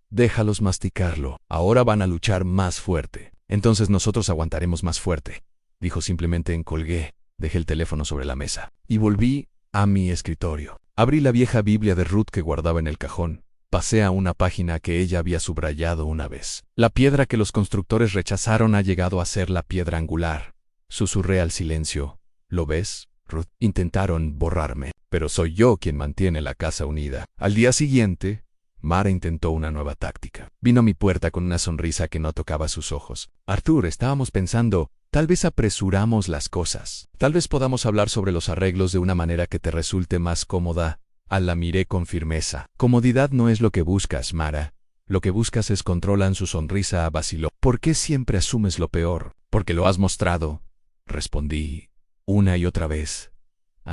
Déjalos masticarlo. Ahora van a luchar más fuerte. Entonces nosotros aguantaremos más fuerte. Dijo. Simplemente colgué, dejé el teléfono sobre la mesa y volví a mi escritorio. Abrí la vieja Biblia de Ruth que guardaba en el cajón. Pasé a una página que ella había subrayado una vez. La piedra que los constructores rechazaron ha llegado a ser la piedra angular. Susurré al silencio. ¿Lo ves, Ruth? Intentaron borrarme, pero soy yo quien mantiene la casa unida. Al día siguiente, Mara intentó una nueva táctica. Vino a mi puerta con una sonrisa que no tocaba sus ojos. Arthur, estábamos pensando, tal vez apresuramos las cosas. Tal vez podamos hablar sobre los arreglos de una manera que te resulte más cómoda. La miré con firmeza. Comodidad no es lo que buscas, Mara. Lo que buscas es control. En su sonrisa vaciló. ¿Por qué siempre asumes lo peor? Porque lo has mostrado, respondí una y otra vez.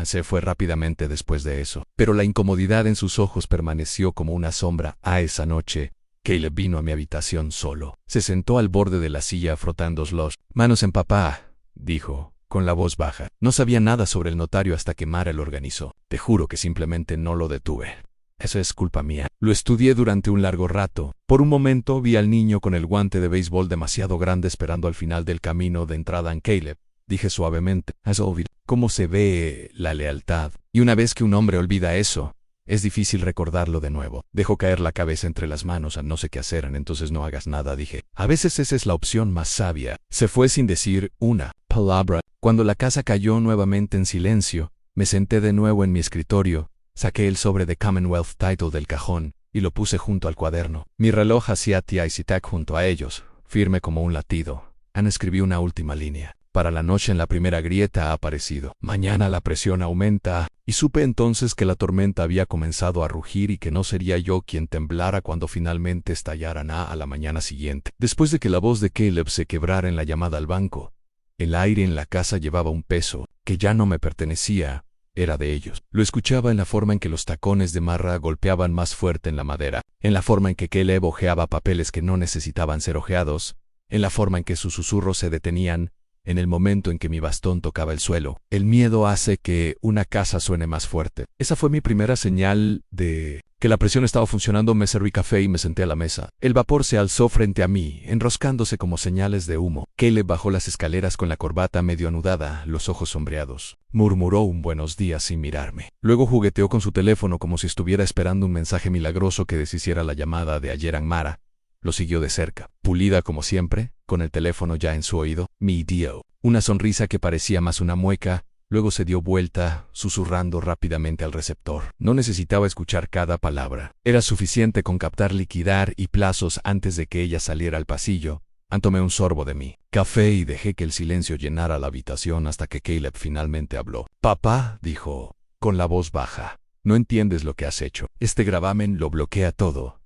Se fue rápidamente después de eso, pero la incomodidad en sus ojos permaneció como una sombra. Esa noche, Caleb vino a mi habitación solo. Se sentó al borde de la silla frotando las manos en papá, dijo, con la voz baja. No sabía nada sobre el notario hasta que Mara lo organizó. Te juro que simplemente no lo detuve. Eso es culpa mía. Lo estudié durante un largo rato. Por un momento vi al niño con el guante de béisbol demasiado grande esperando al final del camino de entrada en Caleb. Dije suavemente, has olvidado cómo se ve la lealtad. Y una vez que un hombre olvida eso, es difícil recordarlo de nuevo. Dejó caer la cabeza entre las manos. No sé qué hacer. Entonces no hagas nada, dije. A veces esa es la opción más sabia. Se fue sin decir una palabra. Cuando la casa cayó nuevamente en silencio, me senté de nuevo en mi escritorio, saqué el sobre de Commonwealth Title del cajón y lo puse junto al cuaderno. Mi reloj hacía tic-tac junto a ellos, firme como un latido. Escribí una última línea. Para la noche en la primera grieta ha aparecido. Mañana la presión aumenta. Y supe entonces que la tormenta había comenzado a rugir y que no sería yo quien temblara cuando finalmente estallaran a la mañana siguiente. Después de que la voz de Caleb se quebrara en la llamada al banco, el aire en la casa llevaba un peso que ya no me pertenecía. Era de ellos. Lo escuchaba en la forma en que los tacones de Mara golpeaban más fuerte en la madera, en la forma en que Caleb hojeaba papeles que no necesitaban ser hojeados, en la forma en que sus susurros se detenían, en el momento en que mi bastón tocaba el suelo. El miedo hace que una casa suene más fuerte. Esa fue mi primera señal de que la presión estaba funcionando. Me serví café y me senté a la mesa. El vapor se alzó frente a mí, enroscándose como señales de humo. Caleb bajó las escaleras con la corbata medio anudada, los ojos sombreados. Murmuró un buenos días sin mirarme. Luego jugueteó con su teléfono como si estuviera esperando un mensaje milagroso que deshiciera la llamada de ayer en Mara. Lo siguió de cerca, pulida como siempre, con el teléfono ya en su oído. Mi Dio. Una sonrisa que parecía más una mueca, luego se dio vuelta, susurrando rápidamente al receptor. No necesitaba escuchar cada palabra. Era suficiente con captar liquidar y plazos antes de que ella saliera al pasillo. Tomé un sorbo de mi café y dejé que el silencio llenara la habitación hasta que Caleb finalmente habló. Papá, dijo, con la voz baja, no entiendes lo que has hecho. Este gravamen lo bloquea todo.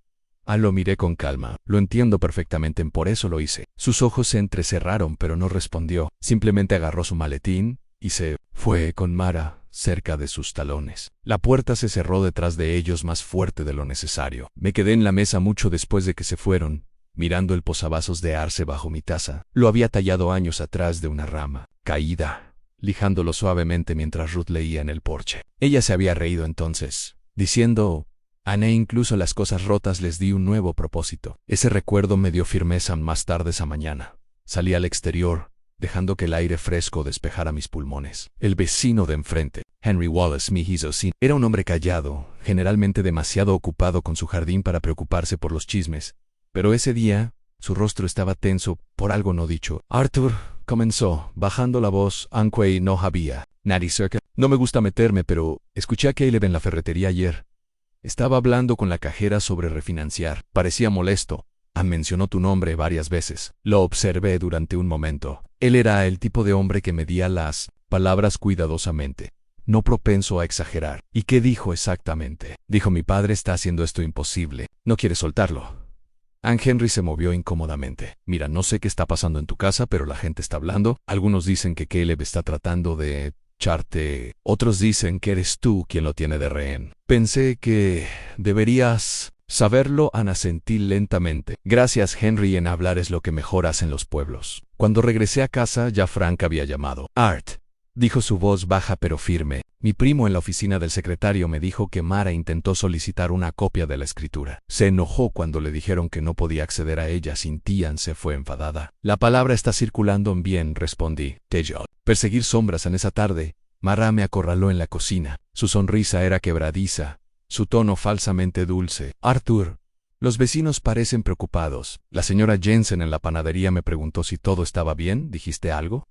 Lo miré con calma. Lo entiendo perfectamente, por eso lo hice. Sus ojos se entrecerraron, pero no respondió. Simplemente agarró su maletín y se fue con Mara cerca de sus talones. La puerta se cerró detrás de ellos más fuerte de lo necesario. Me quedé en la mesa mucho después de que se fueron, mirando el posavasos de arce bajo mi taza. Lo había tallado años atrás de una rama caída, lijándolo suavemente mientras Ruth leía en el porche. Ella se había reído entonces, diciendo, Ané incluso las cosas rotas les di un nuevo propósito. Ese recuerdo me dio firmeza más tarde esa mañana. Salí al exterior, dejando que el aire fresco despejara mis pulmones. El vecino de enfrente, Henry Wallace, mi hizosin, era un hombre callado, generalmente demasiado ocupado con su jardín para preocuparse por los chismes. Pero ese día, su rostro estaba tenso por algo no dicho. Arthur, comenzó, bajando la voz, aunque no había nadie cerca. No me gusta meterme, pero escuché a Caleb en la ferretería ayer. Estaba hablando con la cajera sobre refinanciar. Parecía molesto. Mencionó tu nombre varias veces. Lo observé durante un momento. Él era el tipo de hombre que medía las palabras cuidadosamente, no propenso a exagerar. ¿Y qué dijo exactamente? Dijo: mi padre está haciendo esto imposible. No quiere soltarlo. Henry se movió incómodamente. Mira, no sé qué está pasando en tu casa, pero la gente está hablando. Algunos dicen que Caleb está tratando de echarte. Otros dicen que eres tú quien lo tiene de rehén. Pensé que deberías saberlo. Asentí lentamente. Gracias, Henry, en hablar es lo que mejor hacen los pueblos. Cuando regresé a casa, ya Frank había llamado. Art, dijo su voz baja pero firme. Mi primo en la oficina del secretario me dijo que Mara intentó solicitar una copia de la escritura. Se enojó cuando le dijeron que no podía acceder a ella. Tian se fue enfadada. La palabra está circulando bien, respondí. Tejo. Perseguir sombras en esa tarde. Mara me acorraló en la cocina. Su sonrisa era quebradiza, su tono falsamente dulce. Arthur, los vecinos parecen preocupados. La señora Jensen en la panadería me preguntó si todo estaba bien. ¿Dijiste algo?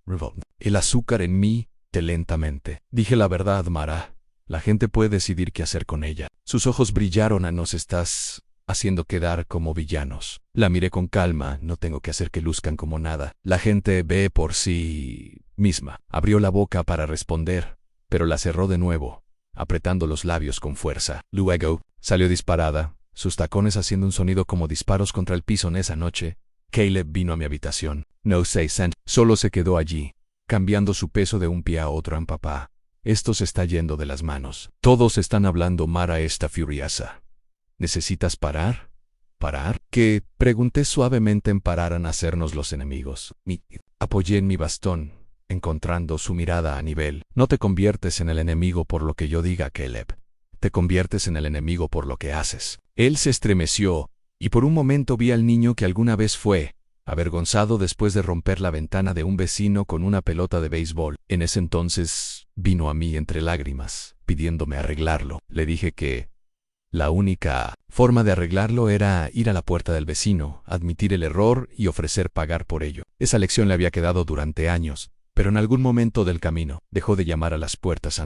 El azúcar en mí, lentamente. Dije la verdad, Mara. La gente puede decidir qué hacer con ella. Sus ojos brillaron. Nos estás haciendo quedar como villanos. La miré con calma. No tengo que hacer que luzcan como nada. La gente ve por sí misma. Abrió la boca para responder, pero la cerró de nuevo, apretando los labios con fuerza. Luego, salió disparada, sus tacones haciendo un sonido como disparos contra el piso. En esa noche, Caleb vino a mi habitación. No sé, solo se quedó allí, cambiando su peso de un pie a otro. Papá, esto se está yendo de las manos. Todos están hablando. Mara está furiosa. ¿Necesitas parar? ¿Parar? ¿Qué? Pregunté suavemente. Pararan a hacernos los enemigos. Apoyé en mi bastón, encontrando su mirada a nivel. No te conviertes en el enemigo por lo que yo diga, Caleb. Te conviertes en el enemigo por lo que haces. Él se estremeció, y por un momento vi al niño que alguna vez fue, avergonzado después de romper la ventana de un vecino con una pelota de béisbol. En ese entonces, vino a mí entre lágrimas, pidiéndome arreglarlo. Le dije que la única forma de arreglarlo era ir a la puerta del vecino, admitir el error y ofrecer pagar por ello. Esa lección le había quedado durante años. Pero en algún momento del camino, dejó de llamar a las puertas.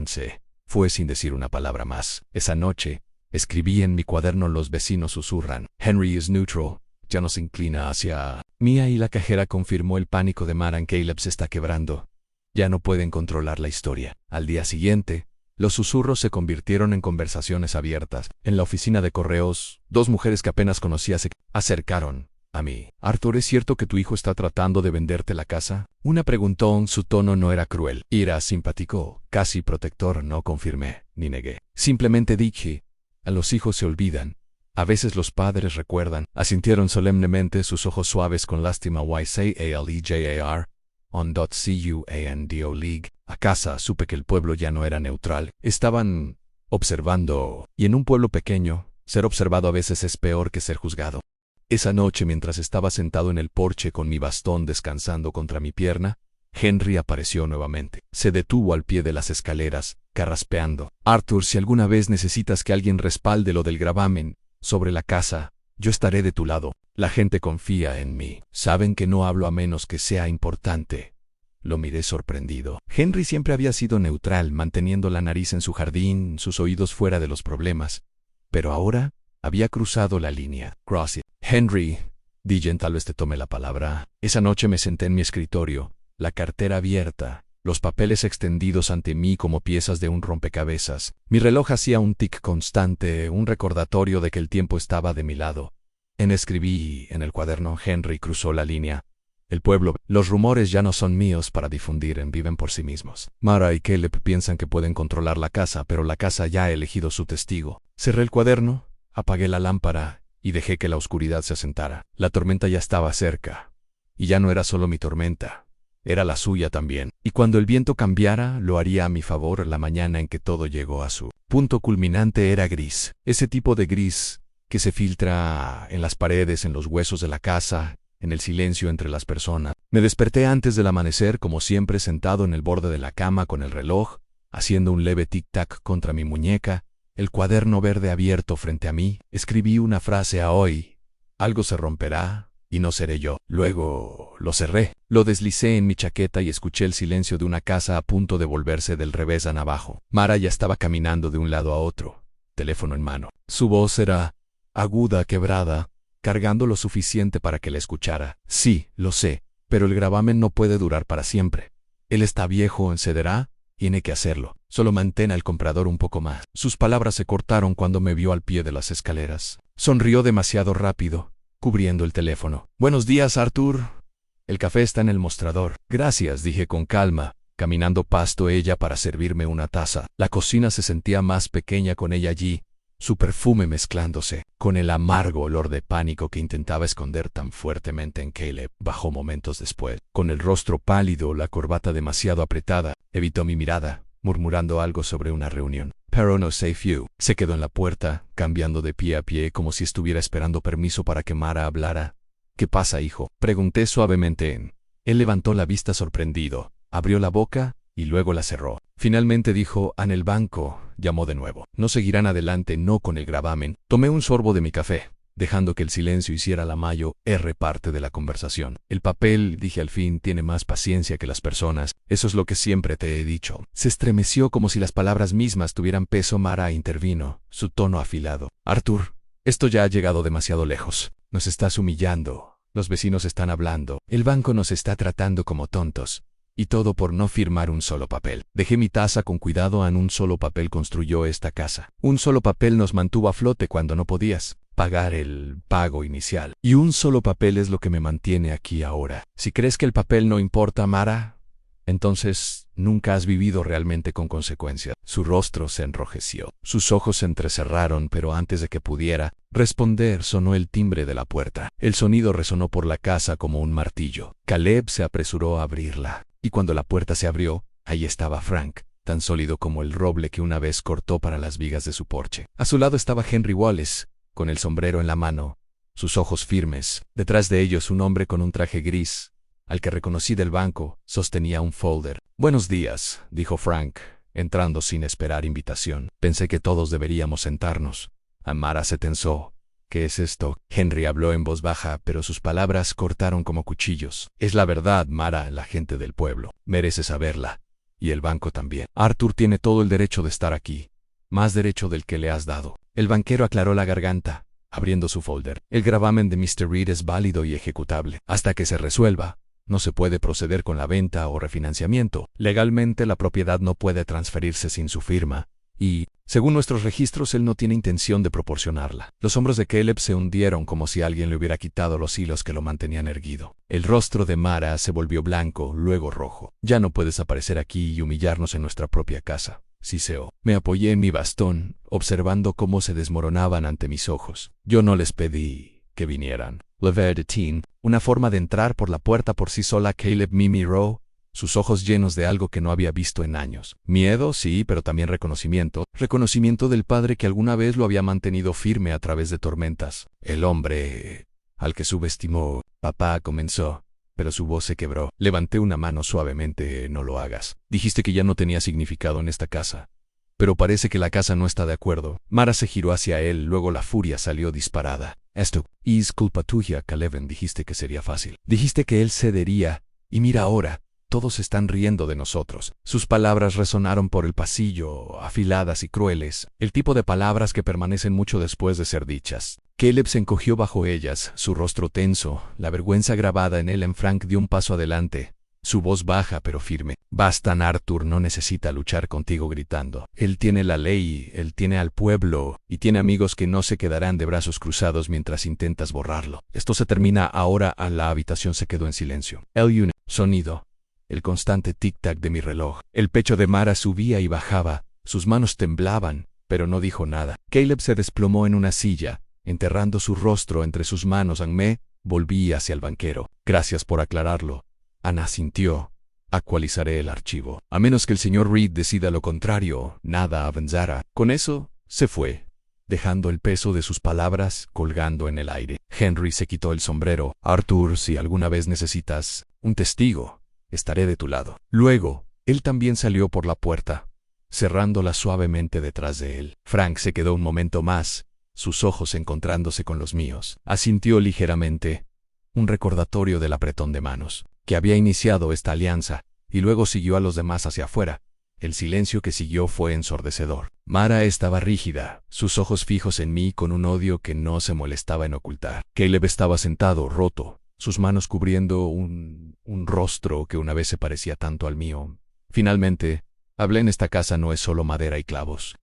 Fue sin decir una palabra más. Esa noche, escribí en mi cuaderno: los vecinos susurran. Henry es neutral. Ya no se inclina hacia Mía, y la cajera confirmó el pánico de Mara. Caleb se está quebrando. Ya no pueden controlar la historia. Al día siguiente, los susurros se convirtieron en conversaciones abiertas. En la oficina de correos, dos mujeres que apenas conocía se acercaron a mí. Arthur, ¿es cierto que tu hijo está tratando de venderte la casa? Una preguntó. Su tono no era cruel. Era simpático, casi protector. No confirmé, ni negué. Simplemente dije: a los hijos se olvidan. A veces los padres recuerdan. Asintieron solemnemente, sus ojos suaves con lástima. YCALEJAR on.CUANDO League. A casa supe que el pueblo ya no era neutral. Estaban observando. Y en un pueblo pequeño, ser observado a veces es peor que ser juzgado. Esa noche, mientras estaba sentado en el porche con mi bastón descansando contra mi pierna, Henry apareció nuevamente. Se detuvo al pie de las escaleras, carraspeando. Arthur, si alguna vez necesitas que alguien respalde lo del gravamen sobre la casa, yo estaré de tu lado. La gente confía en mí. Saben que no hablo a menos que sea importante. Lo miré sorprendido. Henry siempre había sido neutral, manteniendo la nariz en su jardín, sus oídos fuera de los problemas. Pero ahora había cruzado la línea. Henry, Dijen, tal vez te tome la palabra. Esa noche me senté en mi escritorio, la cartera abierta, los papeles extendidos ante mí como piezas de un rompecabezas. Mi reloj hacía un tic constante, un recordatorio de que el tiempo estaba de mi lado. Escribí en el cuaderno: Henry cruzó la línea. El pueblo, los rumores ya no son míos para difundir, viven por sí mismos. Mara y Caleb piensan que pueden controlar la casa, pero la casa ya ha elegido su testigo. Cerré el cuaderno, apagué la lámpara y dejé que la oscuridad se asentara. La tormenta ya estaba cerca. Y ya no era solo mi tormenta, era la suya también. Y cuando el viento cambiara, lo haría a mi favor. La mañana en que todo llegó a su Punto culminante era gris. Ese tipo de gris que se filtra en las paredes, en los huesos de la casa, en el silencio entre las personas. Me desperté antes del amanecer, como siempre, sentado en el borde de la cama con el reloj, haciendo un leve tic-tac contra mi muñeca, el cuaderno verde abierto frente a mí. Escribí una frase a hoy: algo se romperá y no seré yo. Luego lo cerré, lo deslicé en mi chaqueta y escuché el silencio de una casa a punto de volverse del revés a abajo. Mara ya estaba caminando de un lado a otro, teléfono en mano. Su voz era aguda, quebrada, cargando lo suficiente para que la escuchara. Sí, lo sé, pero el gravamen no puede durar para siempre. Él está viejo, cederá, tiene que hacerlo. Solo mantén al comprador un poco más. Sus palabras se cortaron cuando me vio al pie de las escaleras. Sonrió demasiado rápido, cubriendo el teléfono. Buenos días, Arthur. El café está en el mostrador. Gracias, dije con calma, caminando past ella para servirme una taza. La cocina se sentía más pequeña con ella allí, su perfume mezclándose con el amargo olor de pánico que intentaba esconder tan fuertemente en Caleb. Bajó momentos después, con el rostro pálido, la corbata demasiado apretada. Evitó mi mirada, murmurando algo sobre una reunión. Pero no say few. Se quedó en la puerta, cambiando de pie a pie como si estuviera esperando permiso para que Mara hablara. ¿Qué pasa, hijo?, pregunté suavemente. Él levantó la vista sorprendido, abrió la boca y luego la cerró. Finalmente dijo: en el banco. Llamó de nuevo. No seguirán adelante, no con el gravamen. Tomé un sorbo de mi café, dejando que el silencio hiciera la mayor parte de la conversación. El papel, dije al fin, tiene más paciencia que las personas. Eso es lo que siempre te he dicho. Se estremeció como si las palabras mismas tuvieran peso. Mara intervino, su tono afilado. Arthur, esto ya ha llegado demasiado lejos. Nos estás humillando. Los vecinos están hablando. El banco nos está tratando como tontos. Y todo por no firmar un solo papel. Dejé mi taza con cuidado. En un solo papel construyó esta casa. Un solo papel nos mantuvo a flote cuando no podías pagar el pago inicial. Y un solo papel es lo que me mantiene aquí ahora. Si crees que el papel no importa, Mara, entonces nunca has vivido realmente con consecuencias. Su rostro se enrojeció. Sus ojos se entrecerraron, pero antes de que pudiera responder sonó el timbre de la puerta. El sonido resonó por la casa como un martillo. Caleb se apresuró a abrirla. Y cuando la puerta se abrió, ahí estaba Frank, tan sólido como el roble que una vez cortó para las vigas de su porche. A su lado estaba Henry Wallace, con el sombrero en la mano, sus ojos firmes. Detrás de ellos un hombre con un traje gris, al que reconocí del banco, sostenía un folder. Buenos días, dijo Frank, entrando sin esperar invitación. Pensé que todos deberíamos sentarnos. Mara se tensó. ¿Qué es esto? Henry habló en voz baja, pero sus palabras cortaron como cuchillos. Es la verdad, Mara, la gente del pueblo merece saberla. Y el banco también. Arthur tiene todo el derecho de estar aquí. Más derecho del que le has dado. El banquero aclaró la garganta, abriendo su folder. El gravamen de Mr. Reed es válido y ejecutable. Hasta que se resuelva, no se puede proceder con la venta o refinanciamiento. Legalmente la propiedad no puede transferirse sin su firma. Y, según nuestros registros, él no tiene intención de proporcionarla. Los hombros de Caleb se hundieron como si alguien le hubiera quitado los hilos que lo mantenían erguido. El rostro de Mara se volvió blanco, luego rojo. Ya no puedes aparecer aquí y humillarnos en nuestra propia casa, siseó. Me apoyé en mi bastón, observando cómo se desmoronaban ante mis ojos. Yo no les pedí que vinieran. Lever de Teen, una forma de entrar por la puerta por sí sola. Caleb me miró, sus ojos llenos de algo que no había visto en años. Miedo, sí, pero también reconocimiento. Reconocimiento del padre que alguna vez lo había mantenido firme a través de tormentas. El hombre al que subestimó. Papá comenzó, pero su voz se quebró. Levanté una mano suavemente. No lo hagas. Dijiste que ya no tenía significado en esta casa. Pero parece que la casa no está de acuerdo. Mara se giró hacia él, luego la furia salió disparada. Esto es culpa tuya, Caleb. Dijiste que sería fácil. Dijiste que él cedería. Y mira ahora. Todos están riendo de nosotros. Sus palabras resonaron por el pasillo, afiladas y crueles, el tipo de palabras que permanecen mucho después de ser dichas. Caleb se encogió bajo ellas, su rostro tenso, la vergüenza grabada en él. Frank dio un paso adelante, su voz baja pero firme. Basta, Arthur no necesita luchar contigo gritando. Él tiene la ley, él tiene al pueblo, y tiene amigos que no se quedarán de brazos cruzados mientras intentas borrarlo. Esto se termina ahora. La habitación se quedó en silencio. El sonido. El constante tic-tac de mi reloj. El pecho de Mara subía y bajaba, sus manos temblaban, pero no dijo nada. Caleb se desplomó en una silla, enterrando su rostro entre sus manos. Me volví hacia el banquero. Gracias por aclararlo. Ana sintió. Actualizaré el archivo. A menos que el señor Reed decida lo contrario, nada avanzará. Con eso, se fue, dejando el peso de sus palabras colgando en el aire. Henry se quitó el sombrero. Arthur, si alguna vez necesitas un testigo, estaré de tu lado. Luego, él también salió por la puerta, cerrándola suavemente detrás de él. Frank se quedó un momento más, sus ojos encontrándose con los míos. Asintió ligeramente, un recordatorio del apretón de manos, que había iniciado esta alianza, y luego siguió a los demás hacia afuera. El silencio que siguió fue ensordecedor. Mara estaba rígida, sus ojos fijos en mí con un odio que no se molestaba en ocultar. Caleb estaba sentado, roto, sus manos cubriendo un rostro que una vez se parecía tanto al mío. Finalmente, hablé: en esta casa no es solo madera y clavos.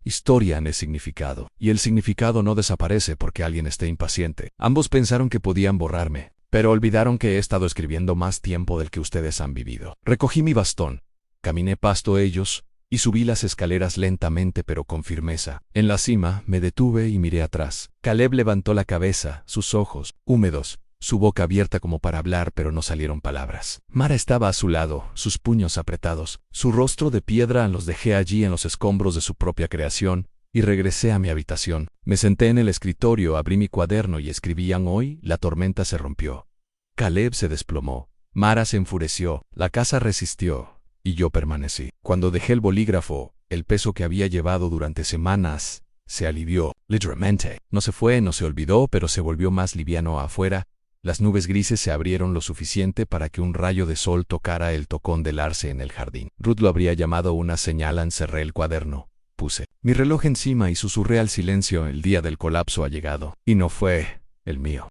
Historia es significado, y el significado no desaparece porque alguien esté impaciente. Ambos pensaron que podían borrarme, pero olvidaron que he estado escribiendo más tiempo del que ustedes han vivido. Recogí mi bastón, caminé pasto ellos, y subí las escaleras lentamente pero con firmeza. En la cima, me detuve y miré atrás. Caleb levantó la cabeza, sus ojos, húmedos, su boca abierta como para hablar, pero no salieron palabras. Mara estaba a su lado, sus puños apretados, su rostro de piedra. Los dejé allí en los escombros de su propia creación, y regresé a mi habitación. Me senté en el escritorio, abrí mi cuaderno y escribían: hoy, la tormenta se rompió. Caleb se desplomó. Mara se enfureció. La casa resistió, y yo permanecí. Cuando dejé el bolígrafo, el peso que había llevado durante semanas se alivió, literalmente. No se fue, no se olvidó, pero se volvió más liviano afuera. Las nubes grises se abrieron lo suficiente para que un rayo de sol tocara el tocón del arce en el jardín. Ruth lo habría llamado una señal. Encerré el cuaderno, puse mi reloj encima y susurré al silencio: el día del colapso ha llegado. Y no fue el mío.